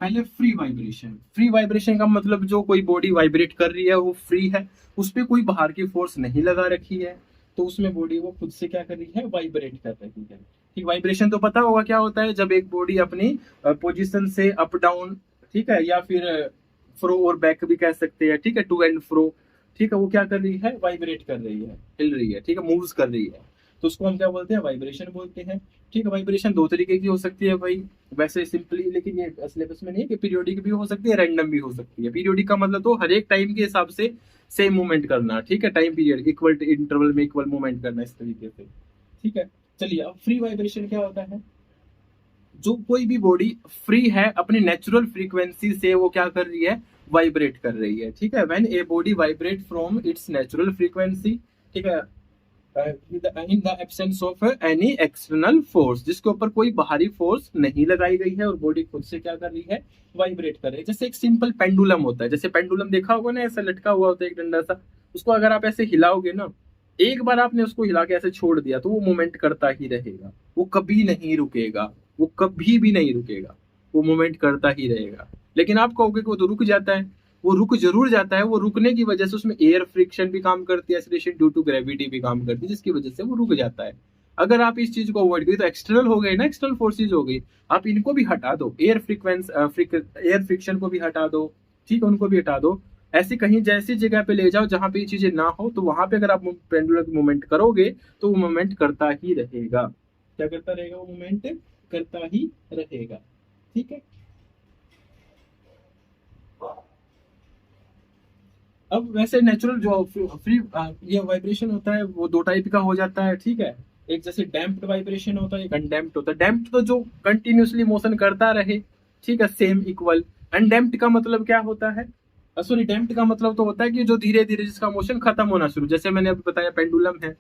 पहले फ्री वाइब्रेशन। फ्री वाइब्रेशन का मतलब जो कोई बॉडी वाइब्रेट कर रही है वो फ्री है, उस पर कोई बाहर की फोर्स नहीं लगा रखी है, तो उसमें बॉडी वो खुद से क्या कर रही है, वाइब्रेट कर रही है। ठीक, वाइब्रेशन तो पता होगा क्या होता है, जब एक बॉडी अपनी पोजीशन से अप डाउन, ठीक है, या फिर फ्रो और बैक भी कह सकते हैं, ठीक है, टू एंड फ्रो, ठीक है, वो क्या कर रही है, वाइब्रेट कर रही है, हिल रही है, ठीक है, मूव्स कर रही है, तो उसको हम क्या बोलते हैं, वाइब्रेशन बोलते हैं। ठीक है, वाइब्रेशन दो तरीके की हो सकती है भाई, वैसे सिंपली, लेकिन ये सिलेबस में नहीं है कि पीरियोडिक भी हो सकती है, रैंडम भी हो सकती है। पीरियोडिक का मतलब तो हर एक टाइम के हिसाब से सेम मूवमेंट करना, ठीक है, टाइम पीरियड इक्वल इंटरवल में इक्वल मूवमेंट करना, इस तरीके से। ठीक है, चलिए अब फ्री वाइब्रेशन क्या होता है, जो कोई भी बॉडी फ्री है अपनी नेचुरल फ्रीक्वेंसी से वो क्या कर रही है, वाइब्रेट कर रही है। ठीक है, when a body vibrate from its natural frequency, ठीक है, in the absence of any external force, जिसके ऊपर कोई बाहरी फोर्स नहीं लगाई गई है और बॉडी खुद से क्या कर रही है, वाइब्रेट कर रही है। जैसे एक सिंपल पेंडुलम होता है, जैसे पेंडुलम देखा होगा ना, ऐसा लटका हुआ होता है एक डंडा सा, उसको अगर आप ऐसे हिलाओगे ना, एक बार आपने उसको हिला के ऐसे छोड़ दिया तो वो मूवमेंट करता ही रहेगा, वो कभी नहीं रुकेगा, वो कभी भी नहीं रुकेगा, वो मूवमेंट करता ही रहेगा। लेकिन आप कहोगे कि वो तो रुक जाता है, वो रुक जरूर जाता है, वो रुकने की वजह से उसमें एयर फ्रिक्शन भी काम करती है, एक्सीलरेशन ड्यू टू ग्रेविटी भी काम करती है, जिसकी वजह से वो रुक जाता है। अगर आप इस चीज को अवॉइड करें तो एक्सटर्नल हो गए ना, एक्सटर्नल फोर्सेज हो गई, आप इनको भी हटा दो, एयर एयर फ्रिक्शन को भी हटा दो, ठीक है, उनको भी हटा दो, ऐसी कहीं जैसी जगह पे ले जाओ जहां पे ये चीजें ना हो, तो वहां पे अगर आप पेंडुलम मूवमेंट करोगे तो वो मूवमेंट करता ही रहेगा। क्या करता रहेगा, वो मूवमेंट करता ही रहेगा। ठीक है, अब वैसे नेचुरल जो फ्री ये वाइब्रेशन होता है वो दो टाइप का हो जाता है। ठीक है, एक जैसे डैम्प्ड वाइब्रेशन होता है, एक अनडैम्प्ड होता है। डैम्प्ड तो जो कंटिन्यूअसली मोशन करता रहे, ठीक है, सेम इक्वल। अनडैम्प्ड का मतलब क्या होता है, सॉरी, डैम्प्ड का मतलब तो होता है कि जो धीरे धीरे जिसका मोशन खत्म होना शुरू, जैसे मैंने अभी बताया पेंडुलम है,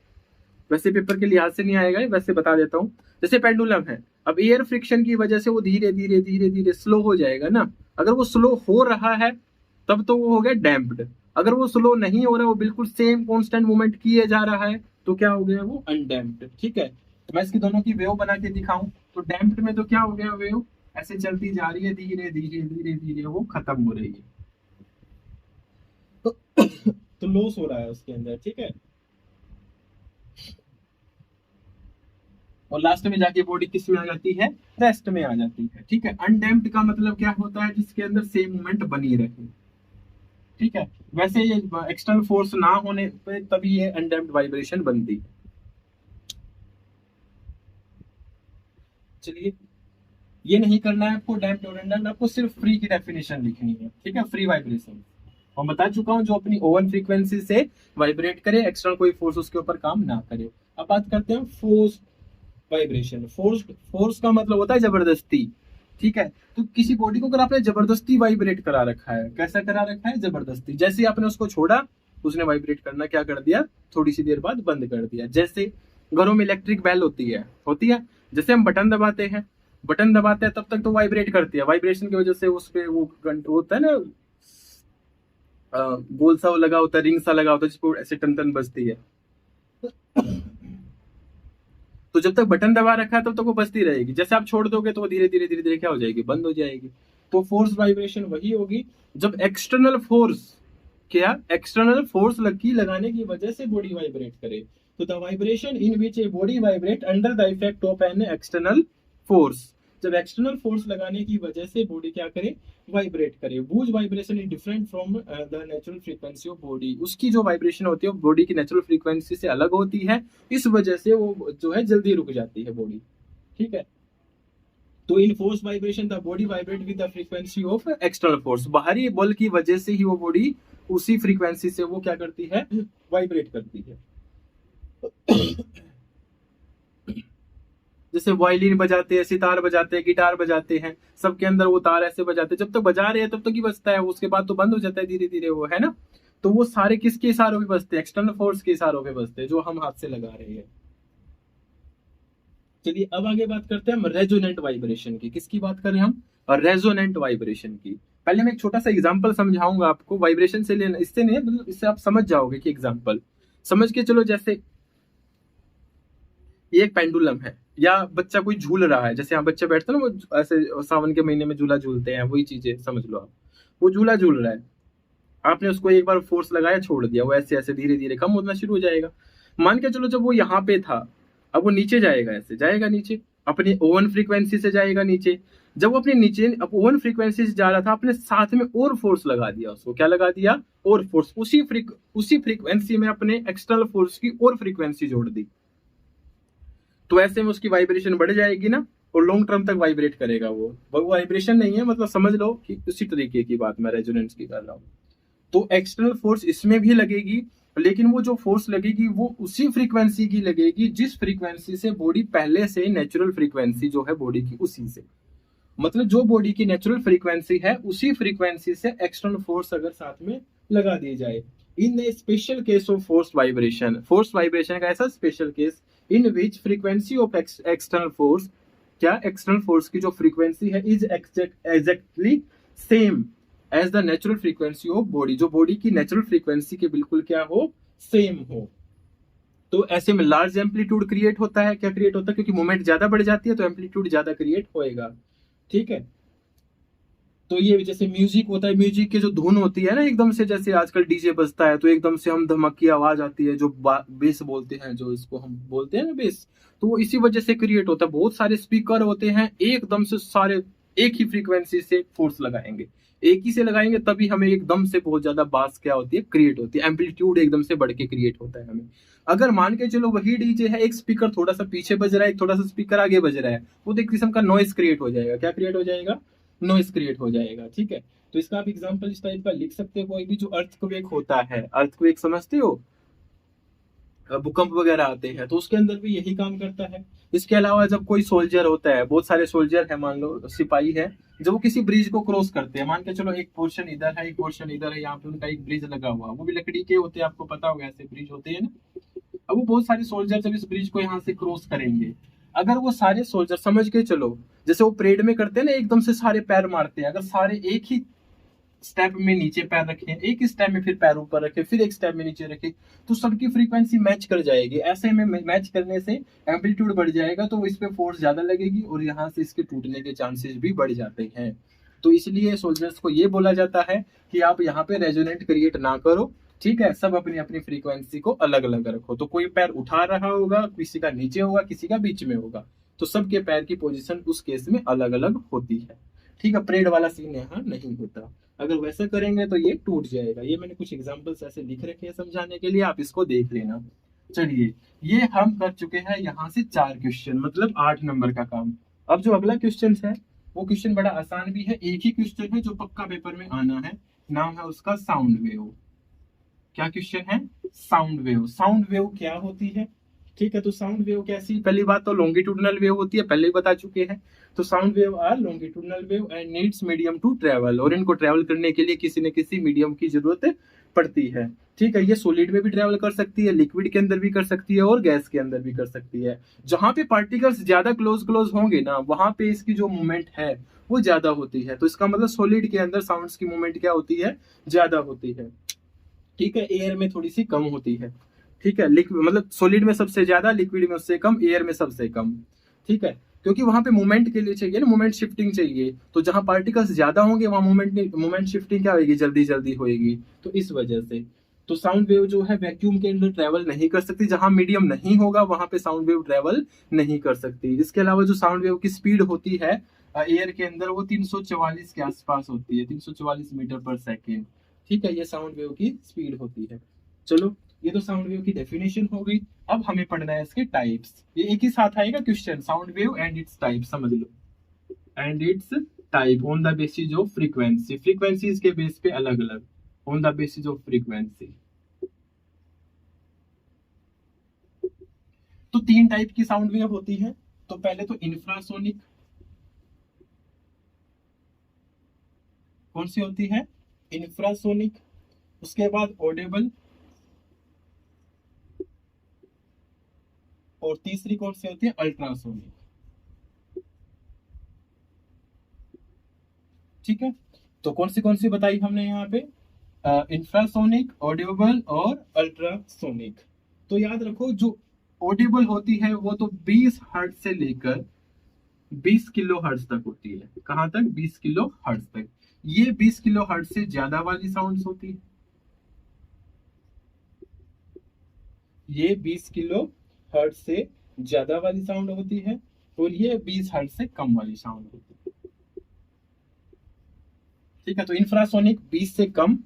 वैसे पेपर के लिहाज से नहीं आएगा, वैसे बता देता हूँ। जैसे पेंडुलम है, अब एयर फ्रिक्शन की वजह से वो धीरे धीरे धीरे धीरे स्लो हो जाएगा ना, अगर वो स्लो हो रहा है तब तो वो हो गया डैम्प्ड। अगर वो स्लो नहीं हो रहा है, वो बिल्कुल सेम कांस्टेंट मूवमेंट किए जा रहा है, तो क्या हो गया, वो अनडैम्प्ड। ठीक है, तो मैं इसकी दोनों की वेव बना के दिखाऊं, तो डैम्प्ड में तो क्या हो गया, वेव ऐसे चलती जा रही है, धीरे धीरे धीरे धीरे वो खत्म हो रही है, तो तो लॉस हो रहा है उसके अंदर। ठीक है, और लास्ट में जाके बॉडी किस में आ जाती है, रेस्ट में आ जाती है। ठीक है, अनडैम्प्ड का मतलब क्या होता है, जिसके अंदर सेम मूवमेंट बनी रहे। ठीक है, वैसे ये एक्सटर्नल फोर्स ना होने पे तभी ये अनडैम्प्ड वाइब्रेशन बनती है। चलिए, ये नहीं करना है आपको डैम्प्ड और अनडैम्प्ड, आपको सिर्फ फ्री की डेफिनेशन लिखनी है। ठीक है, फ्री वाइब्रेशन और बता चुका हूं, जो अपनी ओवन फ्रीक्वेंसी से वाइब्रेट करे, एक्सटर्नल कोई फोर्स उसके ऊपर काम ना करे। अब बात करते हैं फोर्स वाइब्रेशन। फोर्स, फोर्स का मतलब होता है जबरदस्ती। ठीक है, तो किसी बॉडी को अगर आपने जबरदस्ती वाइब्रेट करा रखा है, कैसा करा रखा है, जबरदस्ती, जैसे ही आपने उसको छोड़ा उसने वाइब्रेट करना क्या कर दिया, थोड़ी सी देर बाद बंद कर दिया। जैसे घरों में इलेक्ट्रिक बेल होती है, जैसे हम बटन दबाते हैं, बटन दबाते हैं तब तक तो वाइब्रेट करती है, वाइब्रेशन की वजह से उस पे वो होता है ना, गोल सा लगा होता है, रिंग सा लगा होता है, जिसको ऐसे टन टन बजती है। तो जब तक बटन दबा रखा है तब तक वो बजती रहेगी, जैसे आप छोड़ दोगे तो वो धीरे धीरे धीरे धीरे क्या हो जाएगी, बंद हो जाएगी। तो फोर्स वाइब्रेशन वही होगी जब एक्सटर्नल फोर्स, क्या एक्सटर्नल फोर्स लगाने की वजह से बॉडी वाइब्रेट करे। तो the vibration in which a body vibrate under the effect of an external force, जब एक्सटर्नल फोर्स लगाने की वजह से बॉडी क्या करे, वाइब्रेट करे। Whose vibration is different from the natural frequency of body, उसकी जो वाइब्रेशन होती है बॉडी की नेचुरल फ्रीक्वेंसी से अलग होती है, इस वजह से वो जो है जल्दी रुक जाती है बॉडी। ठीक है, तो in force vibration the body vibrate with the frequency of external force, बाहरी बल की वजह से ही वो बॉडी उसी फ्रीक्वेंसी से वो क्या करती है, वाइब्रेट करती है। जैसे वायलिन बजाते हैं, सितार बजाते हैं, गिटार बजाते हैं, सबके अंदर वो तार ऐसे बजाते हैं, जब तक बजा रहे हैं तब तक ही बजता है, उसके बाद तो बंद हो जाता है धीरे धीरे वो, है ना। तो वो सारे किसके इशारों पे बजते हैं? एक्सटर्नल फोर्स के इशारों पे बजते हैं, जो हम हाथ से लगा रहे हैं। चलिए अब आगे बात करते हैं हम रेजोनेंट वाइब्रेशन की। किसकी बात करें हम? रेजोनेंट वाइब्रेशन की। पहले मैं एक छोटा सा एग्जांपल समझाऊंगा आपको, वाइब्रेशन से लेना, इससे नहीं, मतलब इससे आप समझ जाओगे कि एग्जांपल समझ के चलो। जैसे ये एक पेंडुलम है, या बच्चा कोई झूल रहा है, जैसे यहाँ बच्चे बैठते हैं ना, वो ऐसे सावन के महीने में झूला झूलते हैं, वही चीजें समझ लो आप। वो झूला झूल रहा है, आपने उसको एक बार फोर्स लगाया, छोड़ दिया, वो ऐसे ऐसे धीरे धीरे कम होना शुरू हो जाएगा। मान के चलो जब वो यहाँ पे था, अब वो नीचे जाएगा, ऐसे जाएगा नीचे, अपनी ओवन फ्रीक्वेंसी से जाएगा नीचे। जब वो अपने नीचे अब ओवन फ्रीक्वेंसी से जा रहा था, अपने साथ में और फोर्स लगा दिया उसको। क्या लगा दिया? और फोर्स। उसी फ्रीक्वेंसी में अपने एक्सटर्नल फोर्स की और फ्रीक्वेंसी जोड़ दी, तो ऐसे में उसकी वाइब्रेशन बढ़ जाएगी ना, और लॉन्ग टर्म तक वाइब्रेट करेगा। वो वाइब्रेशन नहीं है, मतलब समझ लो कि उसी तरीके की बात मैं रेजोनेंस की कर रहा हूँ। तो एक्सटर्नल फोर्स इसमें भी लगेगी, लेकिन वो जो फोर्स लगेगी वो उसी फ्रीक्वेंसी की लगेगी जिस फ्रीक्वेंसी से बॉडी पहले से नेचुरल फ्रीक्वेंसी जो है बॉडी की, उसी से, मतलब जो बॉडी की नेचुरल फ्रीक्वेंसी है उसी फ्रीक्वेंसी से एक्सटर्नल फोर्स अगर साथ में लगा दी जाए। In a special case of force vibration का ऐसा special case in which frequency of external force, क्या एक्सटर्नल फोर्स की जो फ्रीक्वेंसी है is exactly same as the natural frequency of body, जो बॉडी की नेचुरल फ्रीक्वेंसी के बिल्कुल क्या हो, सेम हो। तो ऐसे में लार्ज एम्पलीट्यूड क्रिएट होता है। क्या क्रिएट होता है? क्योंकि मूवमेंट ज्यादा बढ़ जाती है तो एम्पलीट्यूड ज्यादा क्रिएट होएगा। ठीक है, तो ये जैसे म्यूजिक होता है, म्यूजिक की जो धुन होती है ना, एकदम से जैसे आजकल डीजे बजता है तो एकदम से हम धमक की आवाज आती है, जो बेस बोलते हैं, जो इसको हम बोलते हैं ना बेस, तो वो इसी वजह से क्रिएट होता है। बहुत सारे स्पीकर होते हैं, एकदम से सारे एक ही फ्रीक्वेंसी से फोर्स लगाएंगे, एक ही से लगाएंगे, तभी हमें एकदम से बहुत ज्यादा बास क्या होती है, क्रिएट होती है, एम्पलीट्यूड एकदम से बढ़ के क्रिएट होता है हमें। अगर मान के चलो वही डीजे है, एक स्पीकर थोड़ा सा पीछे बज रहा है, एक थोड़ा सा स्पीकर आगे बज रहा है, वो तो एक किस्म का नॉइस क्रिएट हो जाएगा। क्या क्रिएट हो जाएगा? नॉइस क्रिएट हो जाएगा। ठीक है, तो इसका आप एग्जांपल इस टाइप का लिख सकते हो। कोई भी जो अर्थक्वेक होता है, अर्थक्वेक समझते हो, भूकंप वगैरह आते हैं, तो उसके अंदर भी यही काम करता है। इसके अलावा जब कोई सोल्जर होता है, बहुत सारे सोल्जर है, मान लो सिपाही है, जब वो किसी ब्रिज को क्रॉस करते हैं, मान के चलो एक पोर्शन इधर है, एक पोर्शन इधर है, यहाँ पे उनका एक ब्रिज लगा हुआ, वो भी लकड़ी के होते हैं, आपको पता होगा ऐसे ब्रिज होते हैं ना। अब वो बहुत सारे सोल्जर जब इस ब्रिज को यहाँ से क्रॉस करेंगे, अगर वो सारे सोल्जर, समझ के चलो जैसे वो परेड में करते हैं ना, एकदम से सारे पैर मारते हैं, अगर सारे एक ही स्टेप में नीचे पैर रखें, एक स्टेप में फिर पैर ऊपर रखे, फिर एक स्टेप में नीचे रखे, तो सबकी फ्रीक्वेंसी मैच कर जाएगी। ऐसे में मैच करने से एम्पलीट्यूड बढ़ जाएगा, तो इस पे फोर्स ज्यादा लगेगी और यहाँ से इसके टूटने के चांसेस भी बढ़ जाते हैं। तो इसलिए सोल्जर्स को ये बोला जाता है कि आप यहाँ पे रेजोनेंट क्रिएट ना करो। ठीक है, सब अपनी अपनी फ्रीक्वेंसी को अलग अलग रखो। तो कोई पैर उठा रहा होगा, किसी का नीचे होगा, किसी का बीच में होगा, तो सबके पैर की पोजीशन उस केस में अलग अलग होती है। ठीक है, परेड वाला सीन यहाँ नहीं होता। अगर वैसा करेंगे तो ये टूट जाएगा। ये मैंने कुछ एग्जांपल्स ऐसे लिख रखे हैं समझाने के लिए, आप इसको देख लेना। चलिए, ये हम कर चुके हैं यहाँ से 4 क्वेश्चन, मतलब 8 नंबर का काम। अब जो अगला क्वेश्चन है वो क्वेश्चन बड़ा आसान भी है, एक ही क्वेश्चन है जो पक्का पेपर में आना है, नाम है उसका साउंड वेव। क्या क्वेश्चन है? Sound wave. साउंड वेव क्या होती है? ठीक है, तो साउंड वेव कैसी, पहली बात तो लॉन्गिट्यूडनल वेव होती है, पहले ही बता चुके हैं। तो sound wave are longitudinal wave and needs medium to travel, और इनको ट्रेवल करने के लिए किसी न किसी मीडियम की जरूरत पड़ती है। ठीक है, ये सॉलिड में भी ट्रेवल कर सकती है, लिक्विड के अंदर भी कर सकती है, और गैस के अंदर भी कर सकती है। जहां पे पार्टिकल्स ज्यादा क्लोज क्लोज होंगे ना, वहां पे इसकी जो मूवमेंट है वो ज्यादा होती है। तो इसका मतलब सॉलिड के अंदर साउंड्स की मूवमेंट क्या होती है? ज्यादा होती है। ठीक है, एयर में थोड़ी सी कम होती है। ठीक है, लिक्विड मतलब सॉलिड में सबसे ज्यादा, लिक्विड में उससे कम, एयर में सबसे कम। ठीक है, क्योंकि वहां पे मूवमेंट के लिए चाहिए ना, मूवमेंट शिफ्टिंग चाहिए, तो जहां पार्टिकल्स ज्यादा होंगे वहां मूवमेंट शिफ्टिंग क्या होगी, जल्दी जल्दी होगी। तो इस वजह से तो साउंड वेव जो है वैक्यूम के अंदर ट्रेवल नहीं कर सकती, जहां मीडियम नहीं होगा वहां पे साउंड वेव ट्रेवल नहीं कर सकती। इसके अलावा जो साउंड वेव की स्पीड होती है एयर के अंदर, वो 344 के आसपास होती है, 344 मीटर पर सेकेंड। ठीक है, ये साउंड वेव की स्पीड होती है। चलो, ये तो साउंड वेव की डेफिनेशन हो गई। अब हमें पढ़ना है इसके टाइप्स। ये एक ही साथ आएगा question, sound wave and its type, समझ लो, and its type on the basis of frequency. Frequency इसके बेस पे अलग अलग, on the basis of frequency. तो 3 टाइप की साउंड वेव होती है। तो पहले तो इंफ्रासोनिक कौन सी होती है? इंफ्रासोनिक। उसके बाद ऑडिबल, और तीसरी कौन सी होती है? अल्ट्रासोनिक। ठीक है, तो कौन सी बताई हमने यहाँ पे? इंफ्रासोनिक, ऑडिबल और अल्ट्रासोनिक। तो याद रखो, जो ऑडिबल होती है वो तो 20 हर्ट्ज से लेकर 20 किलो हर्ट्ज तक होती है। कहां तक? 20 किलो हर्ट्ज तक। ये 20 किलो हर्ट्ज से ज्यादा वाली साउंड्स होती है। ये 20 किलो हर्ट्ज से ज्यादा वाली साउंड होती है, और ये 20 हर्ट्ज से कम वाली साउंड होती है। ठीक है, तो इंफ्रासोनिक 20 से कम,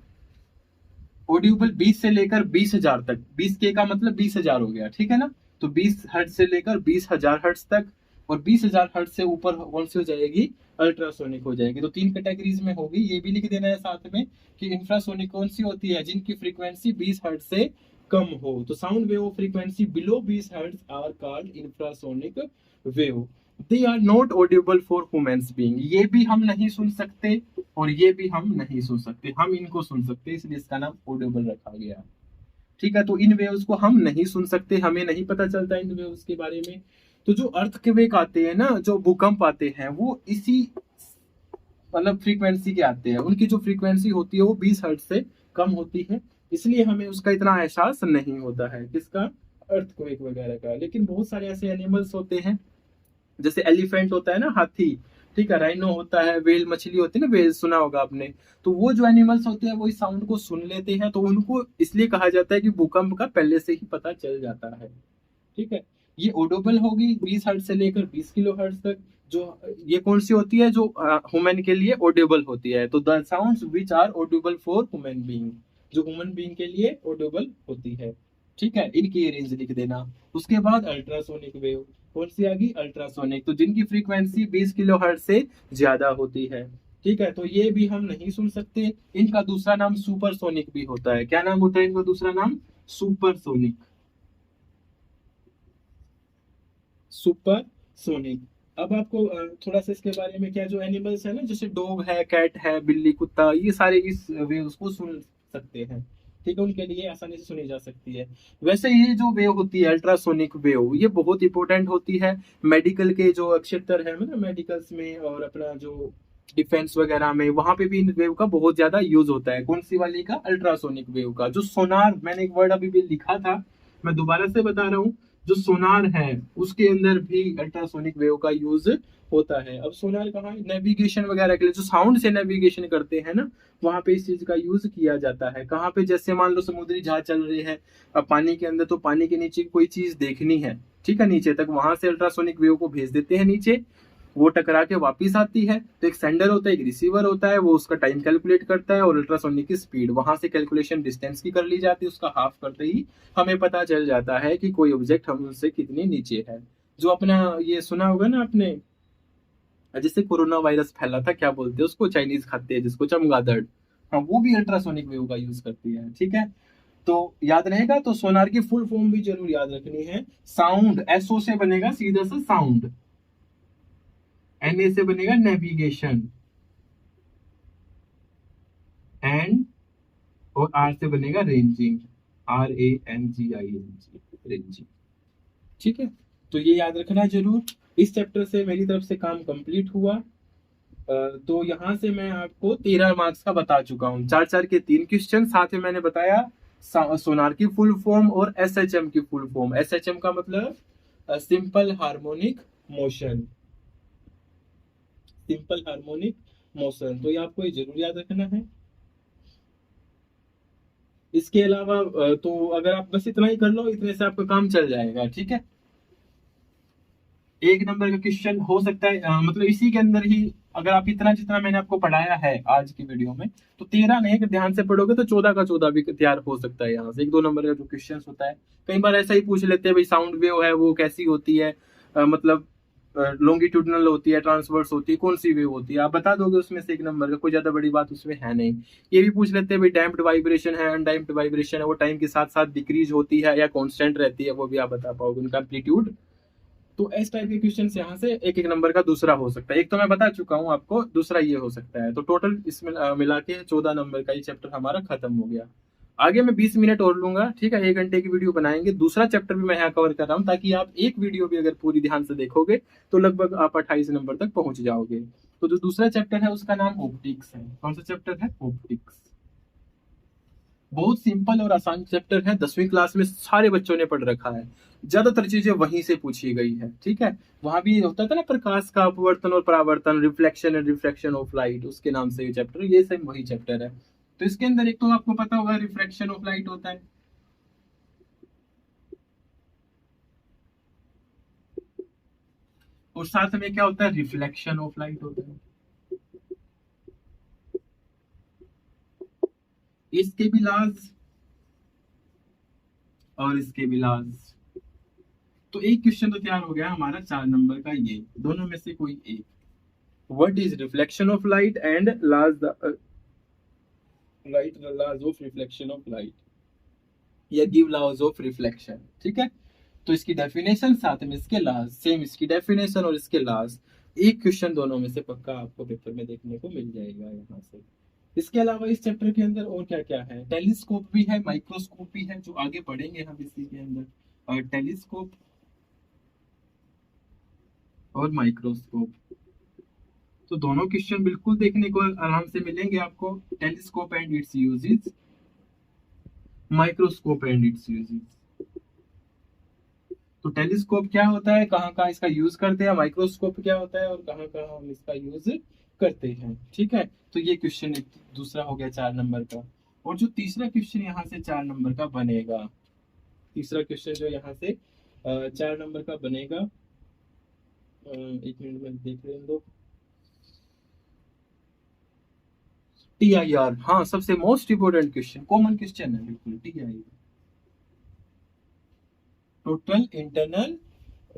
ऑडिबल 20 से लेकर 20,000 तक। 20 के का मतलब 20,000 हो गया, ठीक है ना? तो 20 हर्ट्ज से लेकर 20,000 हर्ट्ज तक, और 20,000 हर्ट्ज से ऊपर कौन सी हो जाएगी? अल्ट्रासोनिक हो जाएगी। तो 3 कैटेगरीज में होगी। ये भी लिख देना है साथ में कि इंफ्रासोनिक कौन सी होती है? जिनकी फ्रीक्वेंसी 20 हर्ट्ज से कम हो। तो sound wave frequency below 20 hertz are called infrasonic wave. They are not audible for humans being. ये भी हम नहीं सुन सकते और ये भी हम नहीं सुन सकते, हम इनको सुन सकते, इसलिए इसका नाम ऑडिबल रखा गया। ठीक है, तो इन वेव्स को हम नहीं सुन सकते, हमें नहीं पता चलता इन वेव्स के बारे में। तो जो अर्थक्वेक आते हैं ना, जो भूकंप आते हैं, वो इसी मतलब फ्रीक्वेंसी के आते हैं। उनकी जो फ्रीक्वेंसी होती है वो 20 हर्ट्ज से कम होती है, इसलिए हमें उसका इतना एहसास नहीं होता है। किसका? अर्थक्वेक वगैरह का। लेकिन बहुत सारे ऐसे एनिमल्स होते हैं, जैसे एलिफेंट होता है ना, हाथी, ठीक है, राइनो होता है, वेल मछली होती है ना, वेल सुना होगा आपने। तो वो जो एनिमल्स होते हैं वो इस साउंड को सुन लेते हैं, तो उनको इसलिए कहा जाता है कि भूकंप का पहले से ही पता चल जाता है। ठीक है, ये ऑडिबल होगी 20 हर्ट्ज से लेकर 20 किलो हर्ट्ज तक। जो ये कौन सी होती है? जो ह्यूमन के लिए ऑडिबल होती है। तो the sounds which are audible for human being, जो ह्यूमन बीइंग के लिए ऑडिबल होती है। ठीक है, इनकी रेंज लिख देना। उसके बाद अल्ट्रासोनिक वेव कौन सी आ गई? अल्ट्रासोनिक। तो जिनकी फ्रीक्वेंसी 20 किलो हर्ट्ज से ज्यादा होती है। ठीक है, तो ये भी हम नहीं सुन सकते। इनका दूसरा नाम सुपरसोनिक भी होता है। क्या नाम होता है इनका दूसरा नाम? सुपरसोनिक। सुपरसोनिक। अब आपको थोड़ा सा इसके बारे में, क्या जो एनिमल्स है ना, जैसे डॉग है, कैट है, बिल्ली, कुत्ता, ये सारे इस वेव्स को सुन सकते हैं। ठीक है, उनके लिए आसानी से सुनी जा सकती है। वैसे ये जो वेव होती है अल्ट्रासोनिक वेव, ये बहुत इंपॉर्टेंट होती है मेडिकल के जो क्षेत्र है, मतलब मेडिकल्स में और अपना जो डिफेंस वगैरह में, वहां पे भी इन वेव का बहुत ज्यादा यूज होता है। कौन सी वाली का? अल्ट्रासोनिक वेव का। जो सोनार, मैंने एक वर्ड अभी भी लिखा था, मैं दोबारा से बता रहा हूँ, जो सोनार है उसके अंदर भी अल्ट्रासोनिक वेव का यूज होता है। अब सोनार कहाँ है? नेविगेशन वगैरह के लिए, जो साउंड से नेविगेशन करते हैं ना, वहां पे इस चीज का यूज किया जाता है। कहाँ पे? जैसे मान लो समुद्री जहाज चल रही है अब पानी के अंदर, तो पानी के नीचे कोई चीज देखनी है, ठीक है, नीचे तक, वहां से अल्ट्रासोनिक वेव को भेज देते हैं नीचे, वो टकरा के वापिस आती है। तो एक सेंडर होता है, एक रिसीवर होता है, वो उसका टाइम कैलकुलेट करता है, और अल्ट्रासोनिक की स्पीड वहां से कैलकुलेशन डिस्टेंस की कर ली जाती है। उसका हाफ करते ही हमें पता चल जाता है कि कोई ऑब्जेक्ट हमसे कितनी नीचे है। जो अपना ये सुना होगा ना आपने, जिससे कोरोना वायरस फैला था, क्या बोलते हैं उसको? चाइनीज खाते हैं जिसको, चमगादड़। हाँ, वो भी अल्ट्रासोनिक वेव का यूज करती है। ठीक है, तो याद रहेगा। तो सोनार की फुल फॉर्म भी जरूर याद रखनी है। साउंड, एसओ से बनेगा सीधा सा साउंड, एनए से बनेगा नेविगेशन, एंड और आर से बनेगा रेंजिंग, RANGING, रेंजिंग। ठीक है, तो ये याद रखना जरूर। इस चैप्टर से मेरी तरफ से काम कंप्लीट हुआ। तो यहां से मैं आपको 13 मार्क्स का बता चुका हूँ। 4-4 के 3 क्वेश्चन, साथ में मैंने बताया सोनार की फुल फॉर्म और SHM की फुल फॉर्म। SHM का मतलब simple harmonic motion, simple harmonic motion. तो ये आपको ये जरूर याद रखना है। इसके अलावा तो अगर आप बस इतना ही कर लो, इतने से आपका काम चल जाएगा। ठीक है, एक नंबर का क्वेश्चन हो सकता है, मतलब इसी के अंदर ही, अगर आप इतना जितना मैंने आपको पढ़ाया है आज की वीडियो में, तो 13 नहीं, अगर ध्यान से पढ़ोगे तो 14 का 14 भी तैयार हो सकता है। यहाँ से 1-2 नंबर का जो क्वेश्चन होता है, कई बार ऐसा ही पूछ लेते हैं, भाई साउंड वेव है वो कैसी होती है, मतलब लॉन्गिट्यूडनल होती है, ट्रांसवर्स होती है, कौन सी वेव होती है, आप बता दोगे उसमें से 1 नंबर का, कोई ज्यादा बड़ी बात उसमें है नहीं। ये भी पूछ लेते हैं भाई डैम्प्ड वाइब्रेशन है, अनडैम्प्ड वाइब्रेशन है, वो टाइम के साथ साथ डिक्रीज होती है या कांस्टेंट रहती है, वो भी आप बता पाओगे। उनका एम्पलीट्यूड तो इस टाइप के क्वेश्चन यहाँ से एक एक नंबर का दूसरा हो सकता है। एक तो मैं बता चुका हूँ आपको, दूसरा ये हो सकता है। तो टोटल इसमें मिला के 14 नंबर का ये चैप्टर हमारा खत्म हो गया। आगे मैं 20 मिनट और लूंगा, ठीक है, 1 घंटे की वीडियो बनाएंगे। दूसरा चैप्टर भी मैं यहाँ कवर कर रहा हूँ, ताकि आप एक वीडियो भी अगर पूरी ध्यान से देखोगे तो लगभग आप 28 नंबर तक पहुंच जाओगे। तो जो दूसरा चैप्टर है उसका नाम ऑप्टिक्स है। कौन सा चैप्टर है? ऑप्टिक्स। बहुत सिंपल और आसान चैप्टर है, 10वीं क्लास में सारे बच्चों ने पढ़ रखा है। ज्यादातर चीजें वहीं से पूछी गई है, ठीक है। वहां भी होता था ना प्रकाश का अपवर्तन और परावर्तन, reflection and refraction of light, उसके नाम से ये चैप्टर, ये सेम वही चैप्टर है। तो इसके अंदर एक तो आपको पता होगा रिफ्रैक्शन ऑफ लाइट होता है, और साथ में क्या होता है? रिफ्लेक्शन ऑफ लाइट होता है। इसके भी लाज और इसके भी लाज। तो एक क्वेश्चन तो तैयार हो गया हमारा 4 नंबर का, ये दोनों में से कोई एक। What is reflection of light and laws write laws of reflection of light, या गिव लॉज ऑफ रिफ्लेक्शन, ठीक है। तो इसकी डेफिनेशन साथ में इसके लॉज, सेम इसकी डेफिनेशन और इसके लॉज। एक क्वेश्चन दोनों में से पक्का आपको पेपर में देखने को मिल जाएगा यहाँ से। इसके अलावा इस चैप्टर के अंदर और क्या क्या है? टेलीस्कोप भी है, माइक्रोस्कोप भी है, जो आगे पढ़ेंगे हम इसी के अंदर। और टेलीस्कोप और माइक्रोस्कोप, तो दोनों क्वेश्चन बिल्कुल देखने को आराम से मिलेंगे आपको। Telescope and it's uses, microscope and it's uses. तो टेलीस्कोप क्या होता है, कहाँ कहाँ इसका यूज करते हैं, माइक्रोस्कोप क्या होता है और कहाँ कहाँ हम इसका यूज करते हैं, ठीक है। तो ये क्वेश्चन एक दूसरा हो गया 4 नंबर का। और जो तीसरा क्वेश्चन यहाँ से 4 नंबर का बनेगा, तीसरा क्वेश्चन जो यहाँ से 4 नंबर का बनेगा, 1 मिनट में देख लें दो। TIR, हाँ, सबसे most important question, common question है बिल्कुल। TIR, टोटल इंटरनल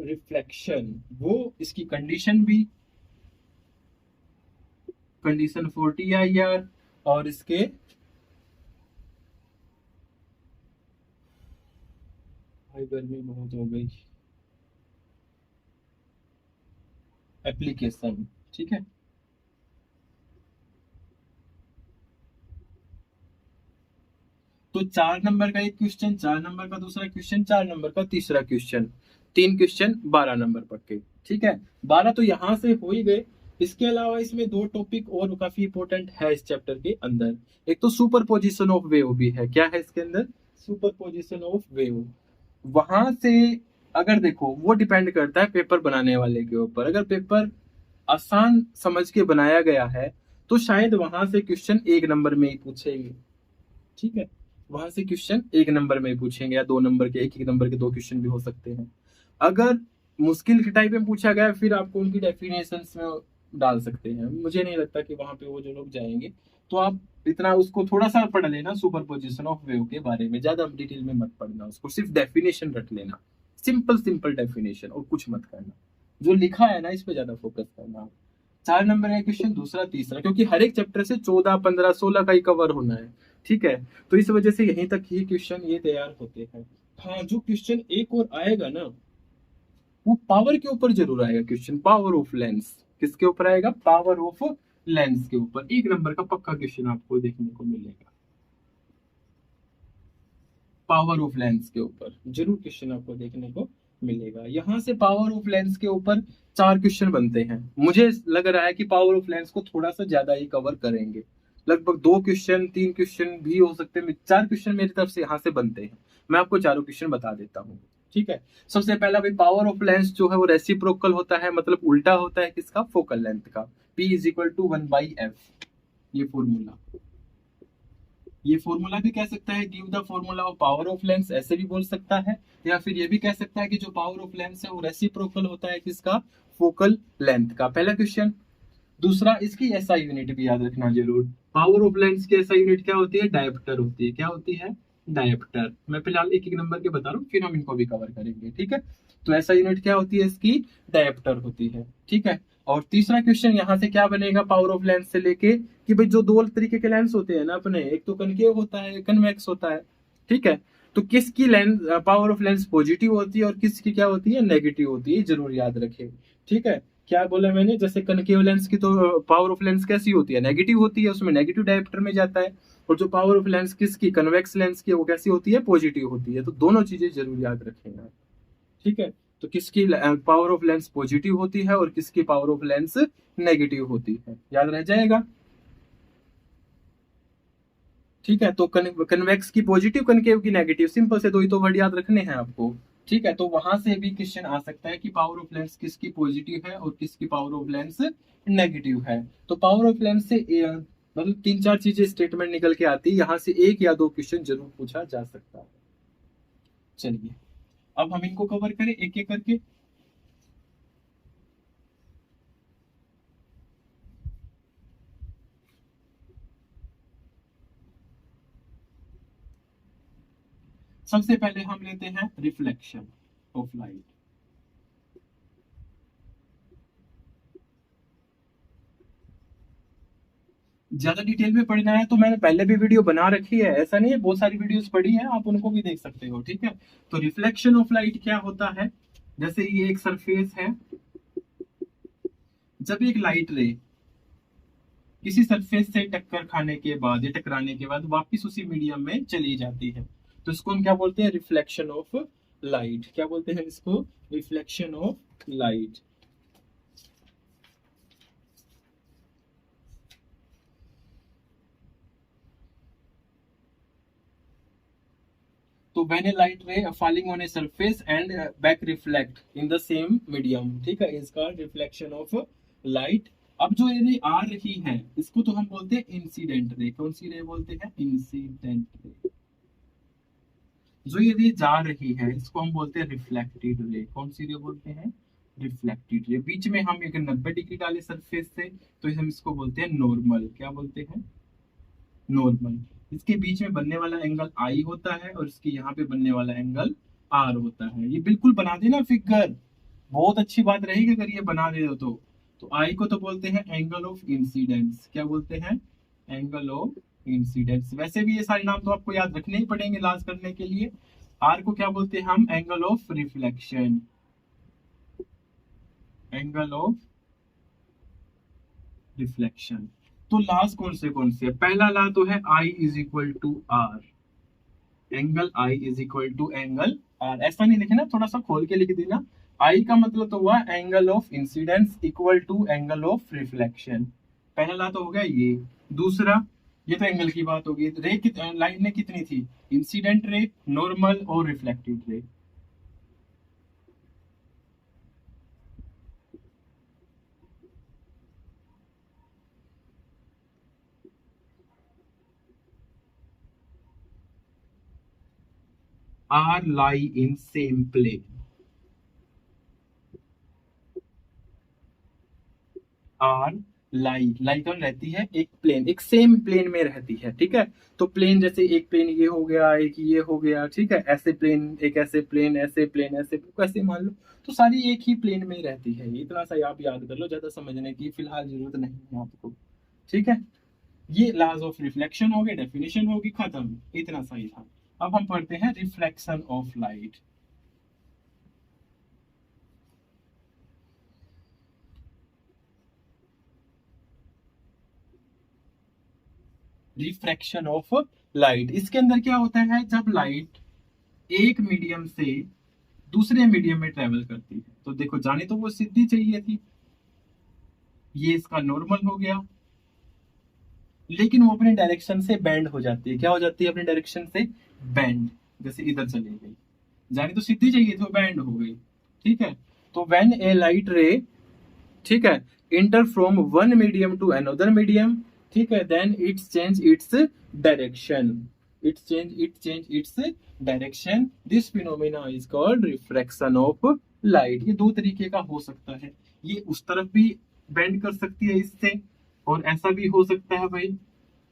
रिफ्लेक्शन, वो इसकी कंडीशन भी, कंडीशन 40 IR, और इसके भाई गर्मी बहुत हो गई, एप्लीकेशन, ठीक है। तो 4 नंबर का एक क्वेश्चन, 4 नंबर का दूसरा क्वेश्चन, 4 नंबर का तीसरा क्वेश्चन, 3 क्वेश्चन 12 नंबर पक्के, ठीक है। 12 तो यहां से हो ही गए। इसके अलावा इसमें 2 टॉपिक और काफी इंपॉर्टेंट है इस चैप्टर के अंदर। एक तो सुपर पोजिशन ऑफ वेव भी है। क्या है इसके अंदर? Super position of wave. वहां से अगर देखो, वो डिपेंड करता है पेपर बनाने वाले के ऊपर। अगर पेपर आसान समझ के बनाया गया है तो शायद वहां से क्वेश्चन 1 नंबर में ही पूछेंगे, ठीक है। वहां से क्वेश्चन 1 नंबर में ही पूछेंगे, या 2 नंबर के, एक एक नंबर के 2 क्वेश्चन भी हो सकते हैं। अगर मुश्किल के टाइप में पूछा गया, फिर आपको उनकी डेफिनेशन में डाल सकते हैं। मुझे नहीं लगता कि वहां पे वो जो लोग जाएंगे। तो आप इतना उसको थोड़ा सा पढ़ लेना, सुपर पोजिशन ऑफ वेव के बारे में ज्यादा डिटेल में मत पढ़ना, उसको सिर्फ डेफिनेशन रख लेना, सिंपल सिंपल डेफिनेशन, और कुछ मत करना। जो लिखा है ना, इस पे ज्यादा फोकस करना। 4 नंबर का क्वेश्चन दूसरा तीसरा, क्योंकि हर एक चैप्टर से 14 15 16 का ही कवर होना है, ठीक है। तो इस वजह से यहीं तक ही क्वेश्चन ये तैयार होते हैं। हाँ, जो क्वेश्चन एक और आएगा ना, वो पावर के ऊपर जरूर आएगा क्वेश्चन, पावर ऑफ लेंस। किसके ऊपर आएगा? पावर ऑफ लेंस के ऊपर 1 नंबर का पक्का क्वेश्चन आपको देखने को मिलेगा। पावर ऑफ लेंस के ऊपर जरूर क्वेश्चन आपको देखने को मिलेगा। यहाँ से पावर ऑफ लेंस के ऊपर 4 क्वेश्चन बनते हैं। मुझे लग रहा है कि पावर ऑफ लेंस को थोड़ा सा ज्यादा ही कवर करेंगे, लगभग 2 क्वेश्चन 3 क्वेश्चन भी हो सकते हैं। 4 क्वेश्चन मेरी तरफ से यहाँ से बनते हैं। मैं आपको चारों क्वेश्चन बता देता हूँ, ठीक है। सबसे पहला भाई, पावर ऑफ लेंस जो है वो रेसिप्रोकल होता है, मतलब उल्टा होता है किसका? फोकल लेंथ का। P is equal to 1/f, ये फॉर्मूला। ये फॉर्मूला भी कह सकता है give the formula of power of lens, ऐसे भी बोल सकता है। या फिर ये भी कह सकता है कि जो पावर ऑफ लेंस है वो रेसिप्रोकल होता है किसका? फोकल लेंथ का। पहला क्वेश्चन। दूसरा, इसकी एसआई यूनिट भी याद रखना जरूर। पावर ऑफ लेंस की एसआई यूनिट क्या होती है? डायप्टर होती है। क्या होती है? डायप्टर। मैं फिलहाल एक एक नंबर के बता रहा हूँ, फिर हम इनको भी कवर करेंगे, ठीक है। तो एसआई यूनिट क्या होती है इसकी? डायप्टर होती है, ठीक है। और तीसरा क्वेश्चन यहाँ से क्या बनेगा पावर ऑफ लेंस से लेके, कि भाई जो दो तरीके के लेंस होते हैं ना अपने, एक तो कनकेव होता है, कन्वेक्स होता है, ठीक है। तो किसकी lens power of lens positive होती है और किसकी क्या होती है, नेगेटिव होती है, जरूर याद रखें। ठीक है, क्या बोला मैंने, जैसे कनकेव लेंस की तो पावर ऑफ लेंस कैसी होती है, नेगेटिव होती है, उसमें नेगेटिव डायोप्टर में जाता है। और जो पावर ऑफ लेंस किसकी, कन्वेक्स लेंस की, वो कैसी होती है, पॉजिटिव होती है। तो दोनों चीजें जरूर याद रखेंगे। ठीक है, तो किसकी पावर ऑफ लेंस पॉजिटिव होती है और किसकी पावर ऑफ लेंस नेगेटिव होती है, याद रह जाएगा। ठीक है, तो कन्वेक्स की पॉजिटिव, कनकेव की नेगेटिव, सिंपल से दो ही तो वर्ड याद रखने हैं आपको। ठीक है, तो वहां से भी क्वेश्चन आ सकता है कि पावर ऑफ लेंस किसकी पॉजिटिव है और किसकी पावर ऑफ लेंस नेगेटिव है। तो पावर ऑफ लेंस से मतलब 3-4 चीजें स्टेटमेंट निकल के आती है, यहाँ से 1 या 2 क्वेश्चन जरूर पूछा जा सकता है। चलिए अब हम इनको कवर करें एक एक करके। सबसे पहले हम लेते हैं रिफ्लेक्शन ऑफ लाइट। ज्यादा डिटेल में पढ़ना है तो मैंने पहले भी वीडियो बना रखी है, ऐसा नहीं है, बहुत सारी वीडियोस पड़ी हैं, आप उनको भी देख सकते हो। ठीक है, तो रिफ्लेक्शन ऑफ लाइट क्या होता है, जैसे ये एक सरफेस है, जब एक लाइट रे किसी सरफेस से टक्कर खाने के बाद या टकराने के बाद वापस उसी मीडियम में चली जाती है, तो इसको हम क्या बोलते हैं, रिफ्लेक्शन ऑफ लाइट। क्या बोलते हैं इसको, रिफ्लेक्शन ऑफ लाइट। तो व्हेन ए लाइट रे falling on a surface and back reflect in the same medium, ठीक है, is called reflection of light. अब जो ये रे आ रही है इसको तो हम बोलते हैं इंसिडेंट रे। कौन सी रे बोलते हैं, इंसिडेंट रे। जो ये रे जा रही है इसको हम बोलते हैं रिफ्लेक्टेड रे। कौन सी रे बोलते हैं, रिफ्लेक्टेड रे। बीच में हम एक 90 डिग्री डाले सरफेस से तो हम इसको बोलते हैं नॉर्मल। क्या बोलते हैं, नॉर्मल। इसके बीच में बनने वाला एंगल आई होता है और इसके यहाँ पे बनने वाला एंगल आर होता है। ये बिल्कुल बना देना फिगर, बहुत अच्छी बात रहेगी अगर ये बना दे तो आई को तो बोलते हैं एंगल ऑफ इंसिडेंस। क्या बोलते हैं, एंगल ऑफ इंसिडेंस। वैसे भी ये सारे नाम तो आपको याद रखने ही पड़ेंगे लास्ट करने के लिए। आर को क्या बोलते हैं हम, angle of reflection, angle of reflection. तो लास्ट कौन से, पहला ला तो है I is equal to R, angle I is equal to angle R. ऐसा नहीं लिखना, थोड़ा सा खोल के लिख देना। आई का मतलब तो हुआ angle of incidence equal to angle of reflection. पहला ला तो हो गया ये। दूसरा, ये तो एंगल की बात होगी। रे लाइन में कितनी थी, इंसिडेंट रे, नॉर्मल और reflected ray. Are lie in same plane, are lie कौन रहती है, एक प्लेन, एक सेम प्लेन में रहती है। ठीक है, तो प्लेन जैसे एक प्लेन ये हो गया, एक ये हो गया, ठीक है, ऐसे प्लेन, एक ऐसे प्लेन, ऐसे प्लेन, ऐसे मान लो, तो सारी एक ही प्लेन में रहती है। इतना सा आप याद कर लो, ज्यादा समझने की फिलहाल जरूरत नहीं है आपको। ठीक है, ये लॉज ऑफ रिफ्लेक्शन हो गए, डेफिनेशन होगी, खत्म, इतना सही था। अब हम पढ़ते हैं reflection of light. Refraction of light, इसके अंदर क्या होता है, जब लाइट एक मीडियम से दूसरे मीडियम में ट्रेवल करती है, तो देखो जाने तो वो सीधी चाहिए थी, ये इसका नॉर्मल हो गया, लेकिन वो अपने डायरेक्शन से बेंड हो जाती है। क्या हो जाती है, अपने डायरेक्शन से बेंड, जैसे इधर चली गई, जाने तो सीधी चाहिए थी, वो बेंड हो गई। ठीक है, तो व्हेन ए लाइट रे, ठीक है, enter from one medium to another medium, ठीक है, then it's change its direction, it change its direction. This phenomena is called refraction of light. ये दो तरीके का हो सकता है, ये उस तरफ भी बेंड कर सकती है इससे, और ऐसा भी हो सकता है भाई,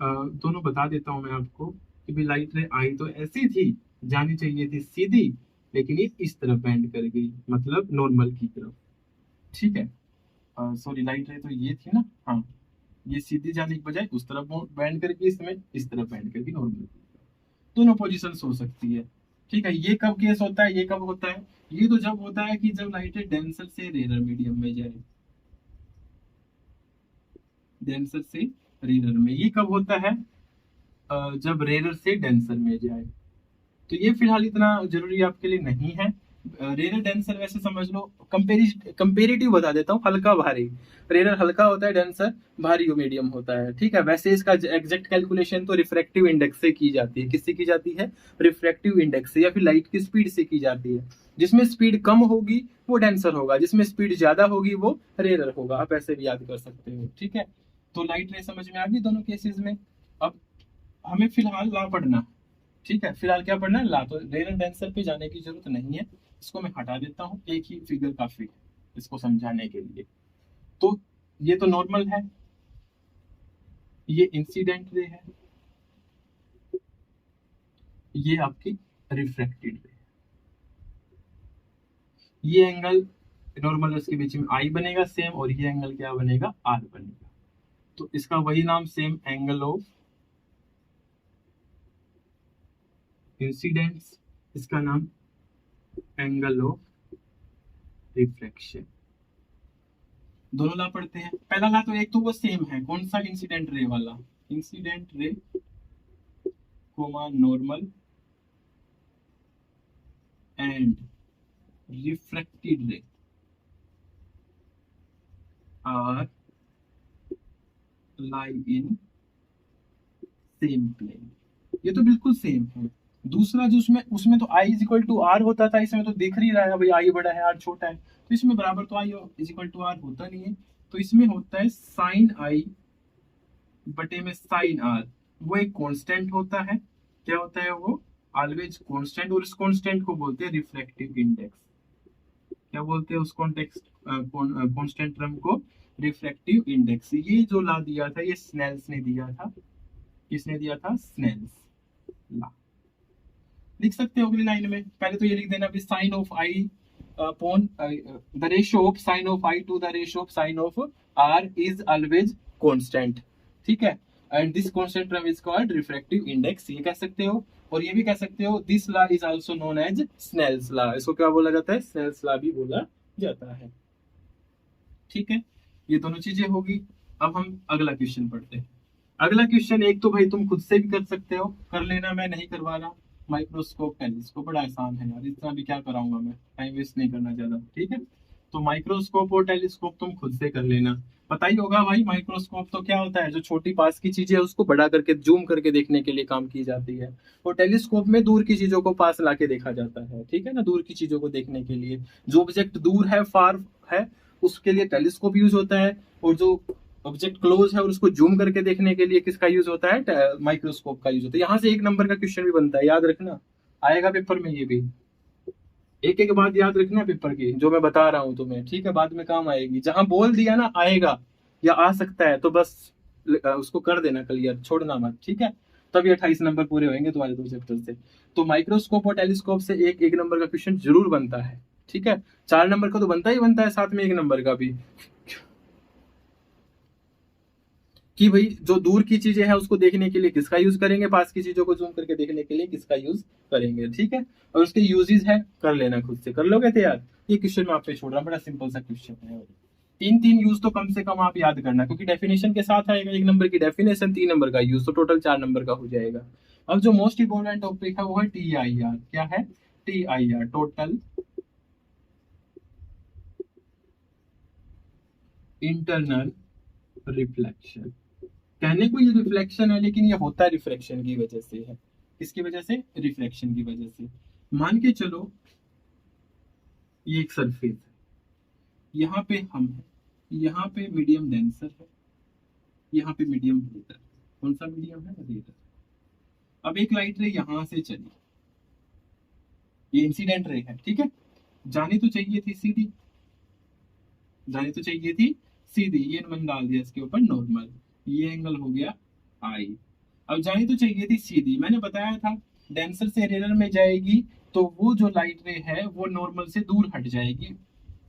दोनों बता देता हूं मैं आपको कि भाई लाइट रे आई तो ऐसी थी, जानी चाहिए थी सीधी, लेकिन ये इस तरफ बेंड कर गई, मतलब नॉर्मल की तरफ। ठीक है, सॉरी लाइट रे तो ये थी ना, हाँ, ये सीधी जाने की बजाय उस तरफ बैंड करके, इसमें इस तरफ बैंड करके नॉर्मल। दोनों पोजीशंस हो सकती है। ठीक है, ये कब केस होता है, ये कब होता है, ये तो जब होता है कि जब लाइट डेंसर से रेयर मीडियम में जाए, डेंसर से रेयर में, ये कब होता है, जब रेयर से डेंसर में जाए। तो ये फिलहाल इतना जरूरी आपके लिए नहीं है। रेरर डेंसर वैसे समझ लो, कंपेरेटिव बता देता हूँ, हल्का भारी। रेरर हल्का होता है, डेंसर भारी मीडियम होता है, ठीक है। वैसे इसका एग्जैक्ट कैलकुलेशन तो रिफ्रैक्टिव इंडेक्स से की जाती है। किससे की जाती है, रिफ्रैक्टिव इंडेक्स से, या फिर लाइट की स्पीड से की जाती है। जिसमें स्पीड कम होगी वो डेंसर होगा, जिसमें स्पीड ज्यादा होगी वो रेरर होगा। आप ऐसे भी याद कर सकते हो, ठीक है। तो लाइट रे समझ में आ गई दोनों केसेस में। अब हमें फिलहाल ला पढ़ना है, ठीक है। फिलहाल क्या पढ़ना है, ला। तो रेनन डेंसर पे जाने की जरूरत नहीं है, इसको मैं हटा देता हूँ, एक ही फिगर काफी है इसको समझाने के लिए। तो ये तो नॉर्मल है, ये इंसिडेंट रे है, ये आपकी रिफ्रैक्टेड रे। ये एंगल नॉर्मल के बीच में आई बनेगा सेम, और ये एंगल क्या बनेगा, आर बनेगा। तो इसका वही नाम सेम, एंगल ऑफ इंसिडेंस, इसका नाम एंगल ऑफ रिफ्लेक्शन। दोनों ला पढ़ते हैं। पहला ला तो एक तो वो सेम है, कौन सा, इंसिडेंट रे वाला, incident ray comma normal and refracted ray are lie in same plane. ये तो बिल्कुल सेम है। दूसरा जो उसमें उसमें तो आई इज इक्वल टू आर होता था, इसमें तो दिख ही रहा है भाई, आई बड़ा है आर छोटा है, तो इसमें बराबर तो आई इज इक्वल टू आर होता नहीं है। तो इसमें होता है साइन आई बटे में साइन आर। वो एक कांस्टेंट होता है, क्या होता है वो, ऑलवेज कांस्टेंट, और इस कांस्टेंट को बोलते हैं रिफ्रैक्टिव इंडेक्स। क्या बोलते हैं उस कॉन्टेक्स्ट कांस्टेंट टर्म को, रिफ्रैक्टिव इंडेक्स। ये जो ला दिया था, ये स्नेल्स ने दिया था। किसने दिया था, स्नेल्स ला। लिख सकते हो अगली लाइन में, पहले तो ये लिख देना, sine of i upon the ratio of sine of i to the ratio of sine of r is always constant, ठीक है। And this constant term is called refractive index, ये कह सकते हो। और ये भी कह सकते हो, this law is also known as Snell's law. इसको क्या बोला जाता है, स्नेल्स लॉ भी बोला जाता है, ठीक है। ये दोनों चीजें होगी। अब हम अगला क्वेश्चन पढ़ते हैं। अगला क्वेश्चन एक तो भाई तुम खुद से भी कर सकते हो, कर लेना, मैं नहीं करवा रहा। माइक्रोस्कोप टेलीस्कोप बड़ा आसान है यार, इतना भी क्या कराऊंगा मैं, टाइम वेस्ट नहीं करना ज्यादा, ठीक है। तो माइक्रोस्कोप और टेलीस्कोप तुम खुद से कर लेना। पता ही होगा भाई, माइक्रोस्कोप तो क्या होता है, जो छोटी पास की चीजें है उसको बड़ा करके जूम करके देखने के लिए काम की जाती है। और टेलीस्कोप में दूर की चीजों को पास लाके देखा जाता है, ठीक है ना, दूर की चीजों को देखने के लिए। जो ऑब्जेक्ट दूर है, फार है, उसके लिए टेलीस्कोप यूज होता है। और जो ऑब्जेक्ट क्लोज है और उसको जूम करके देखने के लिए किसका यूज होता है, माइक्रोस्कोप का यूज होता है। यहाँ से एक नंबर का क्वेश्चन भी बनता है, याद रखना, आएगा पेपर में ये भी। एक एक बात याद रखना पेपर की, जो मैं बता रहा हूँ तुम्हें, ठीक है, बाद में काम आएगी। जहां बोल दिया ना आएगा या आ सकता है, तो बस उसको कर देना क्लियर, छोड़ना मत, ठीक है। तभी 28 नंबर पूरे होंगे तुम्हारे दो चैप्टर से। तो माइक्रोस्कोप और टेलीस्कोप से एक एक नंबर का क्वेश्चन जरूर बनता है, ठीक है। 4 नंबर का तो बनता ही बनता है, साथ में 1 नंबर का भी, कि भाई जो दूर की चीजें हैं उसको देखने के लिए किसका यूज करेंगे, पास की चीजों को जूम करके देखने के लिए किसका यूज करेंगे, ठीक है। और उसके यूजेस है, कर लेना खुद से, कर लोगे तो यार। ये क्वेश्चन मैं आप पे छोड़ रहा हूँ, बड़ा सिंपल सा क्वेश्चन है। तीन तीन यूज तो कम से कम आप याद करना, क्योंकि डेफिनेशन के साथ आएगा, 1 नंबर की डेफिनेशन, 3 नंबर का यूज, तो टोटल 4 नंबर का हो जाएगा। अब जो मोस्ट इंपोर्टेंट टॉपिक है वो है TIR। क्या है, TIR, टोटल इंटरनल रिफ्लेक्शन। कहने को ये रिफ्लेक्शन है, लेकिन ये होता है रिफ्रैक्शन की वजह से है। किसकी वजह से, रिफ्लेक्शन की वजह से। मान के चलो ये एक सरफेस है, यहाँ पे हम है, यहाँ पे मीडियम डेंसर है, यहाँ पे मीडियम रेयर। कौन सा मीडियम है, रेयर। अब एक लाइट रे यहाँ से चली, ये इंसिडेंट रे है, ठीक है। जानी तो चाहिए थी सीधी, जानी तो चाहिए थी सीधी, ये मैंने डाल दिया इसके ऊपर नॉर्मल, ये एंगल हो गया आई। अब जानी तो चाहिए थी सीधी, मैंने बताया था डेंसर से रेयर में जाएगी तो वो जो लाइट रे है वो नॉर्मल से दूर हट जाएगी,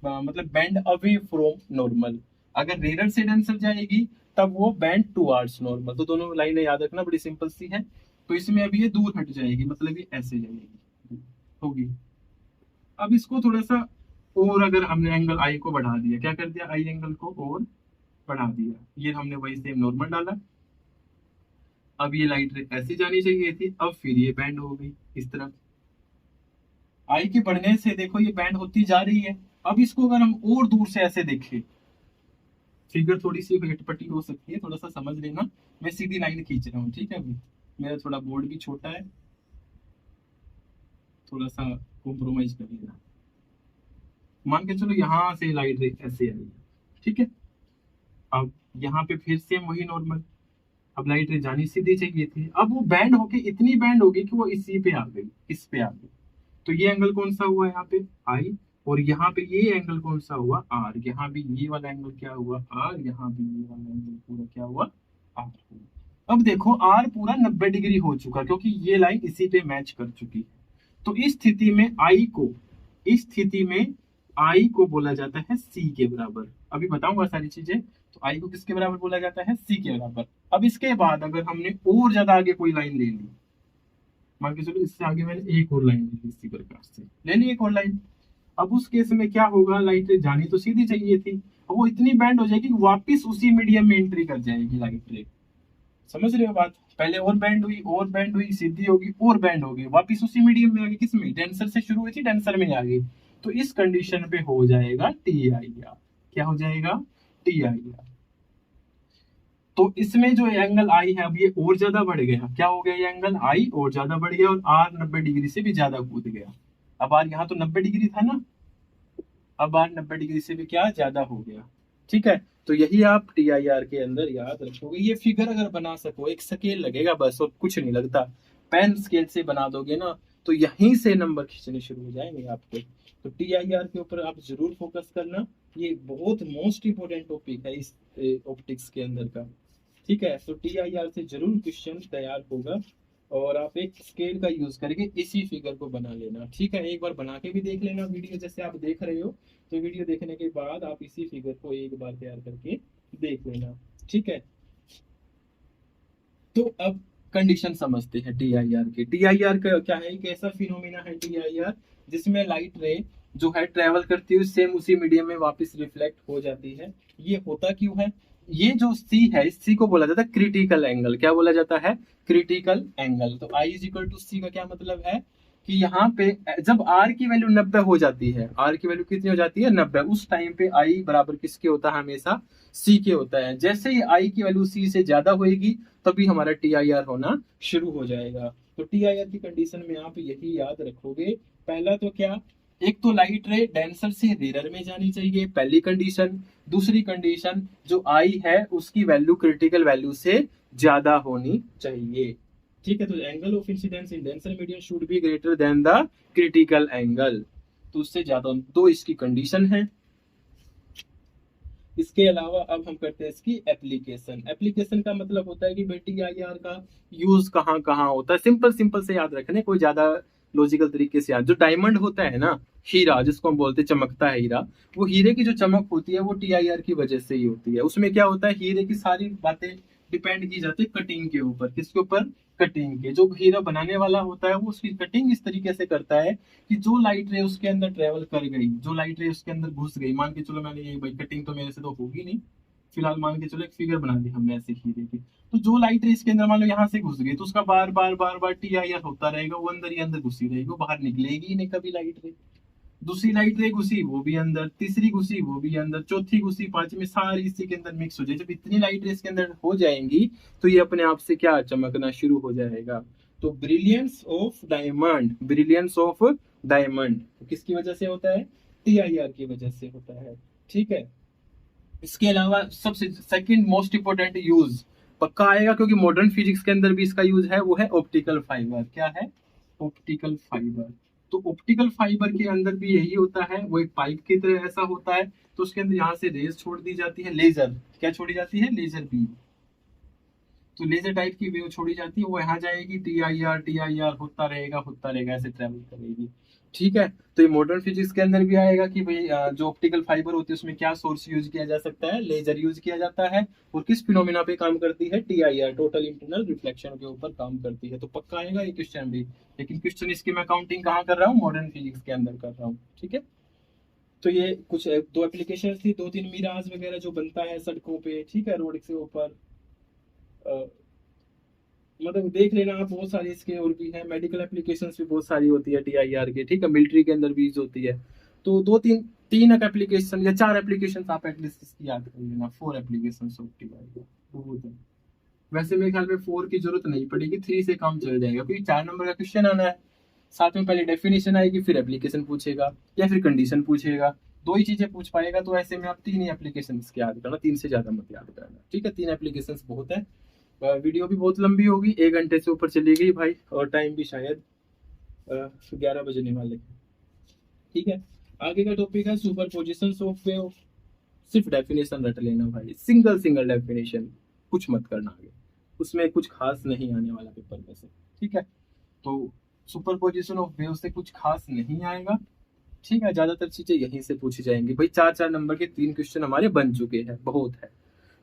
मतलब बेंड अवे फ्रॉम नॉर्मल। अगर रेयर से डेंसर जाएगी तब वो बेंड टुवर्ड्स नॉर्मल। तो दोनों लाइनें याद रखना, बड़ी सिंपल सी है। तो इसमें अभी ये दूर हट जाएगी, मतलब ये ऐसे जाएगी, होगी। अब इसको थोड़ा सा और अगर हमने एंगल आई को बढ़ा दिया, क्या कर दिया, आई एंगल को और बढ़ा दिया, ये हमने वही सेम नॉर्मल डाला। अब ये लाइट रे ऐसी जानी चाहिए थी, अब फिर ये बैंड हो गई इस तरफ। आई के बढ़ने से देखो ये बैंड होती जा रही है। अब इसको अगर हम और दूर से ऐसे देखें, फिगर थोड़ी सी हेटपटी हो सकती है, थोड़ा सा समझ लेना। मैं सीधी लाइन खींच रहा हूँ, ठीक है। अभी मेरा थोड़ा बोर्ड भी छोटा है, थोड़ा सा कॉम्प्रोमाइज कर लेना। मान के चलो यहाँ से लाइट रे ऐसे आई, ठीक है। अब यहाँ पे फिर सेम वही नॉर्मल। अब लाइट रे जानी सीधी चाहिए थी, अब वो बैंड होके इतनी बैंड होगी कि वो इसी पे आ गई, इस पे आ गई। तो ये एंगल कौन सा हुआ यहाँ पे, आई। और यहाँ पे ये एंगल कौन सा हुआ, आर। यहाँ भी ये वाला एंगल क्या हुआ, आर। यहाँ भी ये वाला एंगल पूरा क्या हुआ, आर हुआ। अब देखो आर पूरा 90 डिग्री हो चुका, क्योंकि ये लाइन इसी पे मैच कर चुकी है। तो इस स्थिति में आई को, इस स्थिति में आई को बोला जाता है सी के बराबर। अभी बताऊंगा सारी चीजें। तो आई को किसके बराबर बोला जाता है, सी के बराबर। अब इसके बाद अगर हमने और ज्यादा आगे कोई लाइन ले ली, मान के चलो इससे आगे मैंने एक और लाइन ले ली, इसी प्रकार से ले ली एक और लाइन। अब उस केस में क्या होगा, लाइट रे जानी तो सीधी चाहिए थी, अब वो इतनी बैंड हो जाएगी कि वापस उसी मीडियम में एंट्री कर जाएगी लाइट रे। समझ रहे हो बात, पहले और बैंड हुई, और बैंड हुई, सीधी होगी, और बैंड होगी, वापस उसी मीडियम में आ गई। किसमें, डेंसर से शुरू हुई थी, डेंसर में आ गई। तो इस कंडीशन पे हो जाएगा टी आई आर। क्या हो जाएगा, टी आई आर। तो इसमें जो एंगल आई है, अब ये और ज्यादा बढ़ गया। क्या हो गया, ये एंगल आई और ज्यादा बढ़ गया, और आर 90 डिग्री से भी ज्यादा कूद गया। अब आर यहाँ तो 90 डिग्री था ना, अब आर 90 डिग्री से भी क्या ज्यादा हो गया, ठीक है। तो यही आप टी आई आर के अंदर याद रखोगे। ये फिगर अगर बना सको, एक स्केल लगेगा बस और कुछ नहीं लगता। पेन स्केल से बना दोगे ना, तो यहीं से नंबर खींचने शुरू हो जाएंगे आपके। तो टी आई आर के ऊपर आप जरूर फोकस करना, ये बहुत मोस्ट इंपोर्टेंट टॉपिक है इस ऑप्टिक्स के अंदर का, ठीक है। तो टी आई आर से जरूर क्वेश्चन तैयार होगा, और आप एक स्केल का यूज करके इसी फिगर को बना लेना, ठीक है। एक बार बना के भी देख लेना वीडियो, जैसे आप देख रहे हो। तो वीडियो देखने के बाद आप इसी फिगर को एक बार तैयार करके देख लेना, ठीक है। तो अब कंडीशन समझते हैं टी आई आर की। टी आई आर का क्या है, एक ऐसा फिनोमिना है टी आई आर, जिसमें लाइट रे जो है ट्रेवल करती हुई सेम उसी मीडियम में वापस रिफ्लेक्ट हो जाती है। ये होता क्यों है, ये जो सी है, इस सी को बोला जाता है क्रिटिकल एंगल। क्या बोला जाता है, क्रिटिकल एंगल। तो आई इज इक्वल टू सी का क्या मतलब है, कि यहाँ पे जब आर की वैल्यू 90 हो जाती है, आर की वैल्यू कितनी हो जाती है, 90, उस टाइम पे आई बराबर किसके होता है, हमेशा सी के होता है। जैसे ही आई की वैल्यू सी से ज्यादा होगी, तभी हमारा टी आई आर होना शुरू हो जाएगा। तो टी आई आर की कंडीशन में आप यही याद रखोगे। पहला तो क्या, एक तो लाइट रे डेंसर से रेयर में जानी चाहिए, पहली कंडीशन। दूसरी कंडीशन, जो आई है उसकी वैल्यू क्रिटिकल वैल्यू से ज्यादा होनी चाहिए, ठीक है। तो angle of incidence in denser medium should be greater than the critical angle, तो उससे ज्यादा। तो इसकी कंडीशन है। इसके अलावा अब हम करते हैं इसकी एप्लीकेशन। एप्लीकेशन का मतलब होता है कि बेटी आई आर का यूज कहाँ कहाँ होता है। सिंपल सिंपल से याद रखने, कोई ज्यादा लॉजिकल तरीके से याद। जो डायमंड होता है ना, हीरा जिसको हम बोलते हैं चमकता है हीरा, वो हीरे की जो चमक होती है वो टी आई आर की वजह से ही होती है। उसमें क्या होता है, हीरे की सारी बातें डिपेंड की जाती है कटिंग के ऊपर। किसके ऊपर, कटिंग के। जो हीरा बनाने वाला होता है वो उसकी कटिंग इस तरीके से करता है कि जो लाइट रे उसके अंदर ट्रेवल कर गई, जो लाइट रे उसके अंदर घुस गई, मान के चलो मैंने ये, भाई कटिंग तो मेरे से तो होगी नहीं, फिलहाल मान के चलो एक फिगर बना दी हमने ऐसे हीरे की। तो जो लाइट रे इसके अंदर मान लो यहाँ से घुस गई, तो उसका बार बार बार बार टी आई आर होता रहेगा, वो अंदर ही अंदर घुसी रहेगी, वो बाहर निकलेगी ही नहीं कभी लाइट रे। दूसरी लाइट रे घुसी, वो भी अंदर, तीसरी घुसी, वो भी अंदर, चौथी घुसी, पांचवी, सारी इसी के अंदर मिक्स हो जाए। जब इतनी लाइट रे इसके अंदर हो जाएंगी, तो ये अपने आप से क्या, चमकना शुरू हो जाएगा। तो brilliance of diamond, brilliance of diamond किसकी वजह से होता है, टी आई आर की वजह से होता है, ठीक है। इसके अलावा सबसे सेकंड मोस्ट इंपोर्टेंट यूज पक्का आएगा, क्योंकि मॉडर्न फिजिक्स के अंदर भी इसका यूज है, वो है ऑप्टिकल फाइबर। क्या है, ऑप्टिकल फाइबर। तो ऑप्टिकल फाइबर के अंदर भी यही होता है, वो एक पाइप की तरह ऐसा होता है। तो उसके अंदर यहाँ से रेज छोड़ दी जाती है, लेजर। क्या छोड़ी जाती है, लेजर बीम। तो लेजर टाइप की वेव छोड़ी जाती है, वो यहाँ जाएगी, टी आई आर होता रहेगा, होता रहेगा, ऐसे ट्रेवल करेगी, ठीक है। तो ये मॉडर्न फिजिक्स के अंदर भी आएगा कि भाई जो ऑप्टिकल फाइबर होती है उसमें क्या सोर्स यूज किया जा सकता है, लेजर यूज किया जाता है, और किस फिनोमिना पे काम करती है, टीआईआर, टोटल इंटरनल रिफ्लेक्शन के ऊपर काम करती है। तो पक्का आएगा ये क्वेश्चन भी, लेकिन क्वेश्चन इसकी मैं काउंटिंग कहाँ कर रहा हूँ, मॉडर्न फिजिक्स के अंदर कर रहा हूँ। ठीक है। तो ये कुछ दो एप्लीकेशन थी, दो तीन मिराज वगैरह जो बनता है सड़कों पे, ठीक है, रोड के ऊपर, मतलब देख लेना आप, बहुत सारी इसके और भी है। मेडिकल एप्लीकेशंस भी बहुत सारी होती है टीआईआर के, ठीक है, मिलिट्री के अंदर भी यूज होती है। तो दो तीन तीन एप्लीकेशन या चार एप्लीकेशन आप एटलीस्ट इसकी याद कर लेना, 4 एप्लीकेशन ऑफ टीआईआर बहुत है। वैसे मेरे ख्याल में 4 की जरूरत नहीं पड़ेगी, 3 से काम चल जाएगा, क्योंकि 4 नंबर का क्वेश्चन आना है। साथ में पहले डेफिनेशन आएगी, फिर एप्लीकेशन पूछेगा या फिर कंडीशन पूछेगा, दो ही चीजें पूछ पाएगा। तो ऐसे में आप 3 ही एप्लीकेशन याद करना, 3 से ज्यादा मत याद करना, ठीक है। 3 एप्लीकेशन बहुत है। वीडियो भी बहुत लंबी होगी, 1 घंटे से ऊपर चली गई भाई, और टाइम भी शायद 11 बजने वाले। ठीक है। आगे का टॉपिक है सुपर पोजिशन ऑफ वेव। सिर्फ डेफिनेशन रट लेना भाई, सिंगल सिंगल डेफिनेशन, कुछ मत करना आगे, उसमें कुछ खास नहीं आने वाला पेपर में से। ठीक है। तो सुपर पोजिशन ऑफ वेव से कुछ खास नहीं आएगा। ठीक है, ज्यादातर चीजें यहीं से पूछी जाएंगी भाई। 4-4 नंबर के 3 क्वेश्चन हमारे बन चुके हैं, बहुत है।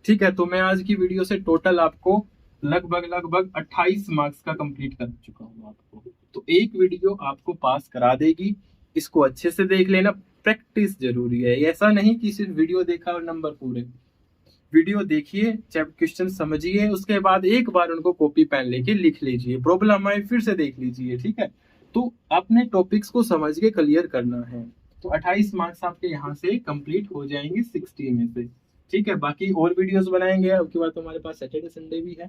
ठीक है। तो मैं आज की वीडियो से टोटल आपको लगभग लगभग 28 मार्क्स का कंप्लीट कर चुका हूँ आपको। तो एक वीडियो आपको पास करा देगी, इसको अच्छे से देख लेना। प्रैक्टिस जरूरी है, ऐसा नहीं कि सिर्फ वीडियो देखा और नंबर पूरे। वीडियो देखिए, चाहे क्वेश्चन समझिए, उसके बाद एक बार उनको कॉपी पेन लेके लिख लीजिए, प्रॉब्लम आए फिर से देख लीजिए। ठीक है। तो अपने टॉपिक्स को समझ के क्लियर करना है। तो 28 मार्क्स आपके यहाँ से कंप्लीट हो जाएंगे 60 में से। ठीक है। बाकी और वीडियोस बनाएंगे, अब की बार तो हमारे पास सैटरडे संडे भी है,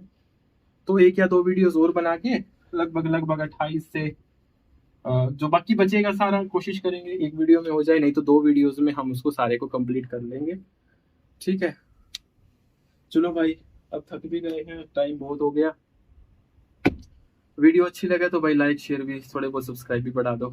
तो 1 या 2 वीडियोस और बना के लगभग लगभग 28 से जो बाकी बचेगा सारा कोशिश करेंगे एक वीडियो में हो जाए, नहीं तो 2 वीडियोस में हम उसको सारे को कंप्लीट कर लेंगे। ठीक है। चलो भाई, अब थक भी गए हैं, टाइम बहुत हो गया। वीडियो अच्छी लगे तो भाई लाइक शेयर भी, थोड़े बहुत सब्सक्राइब भी बढ़ा दो।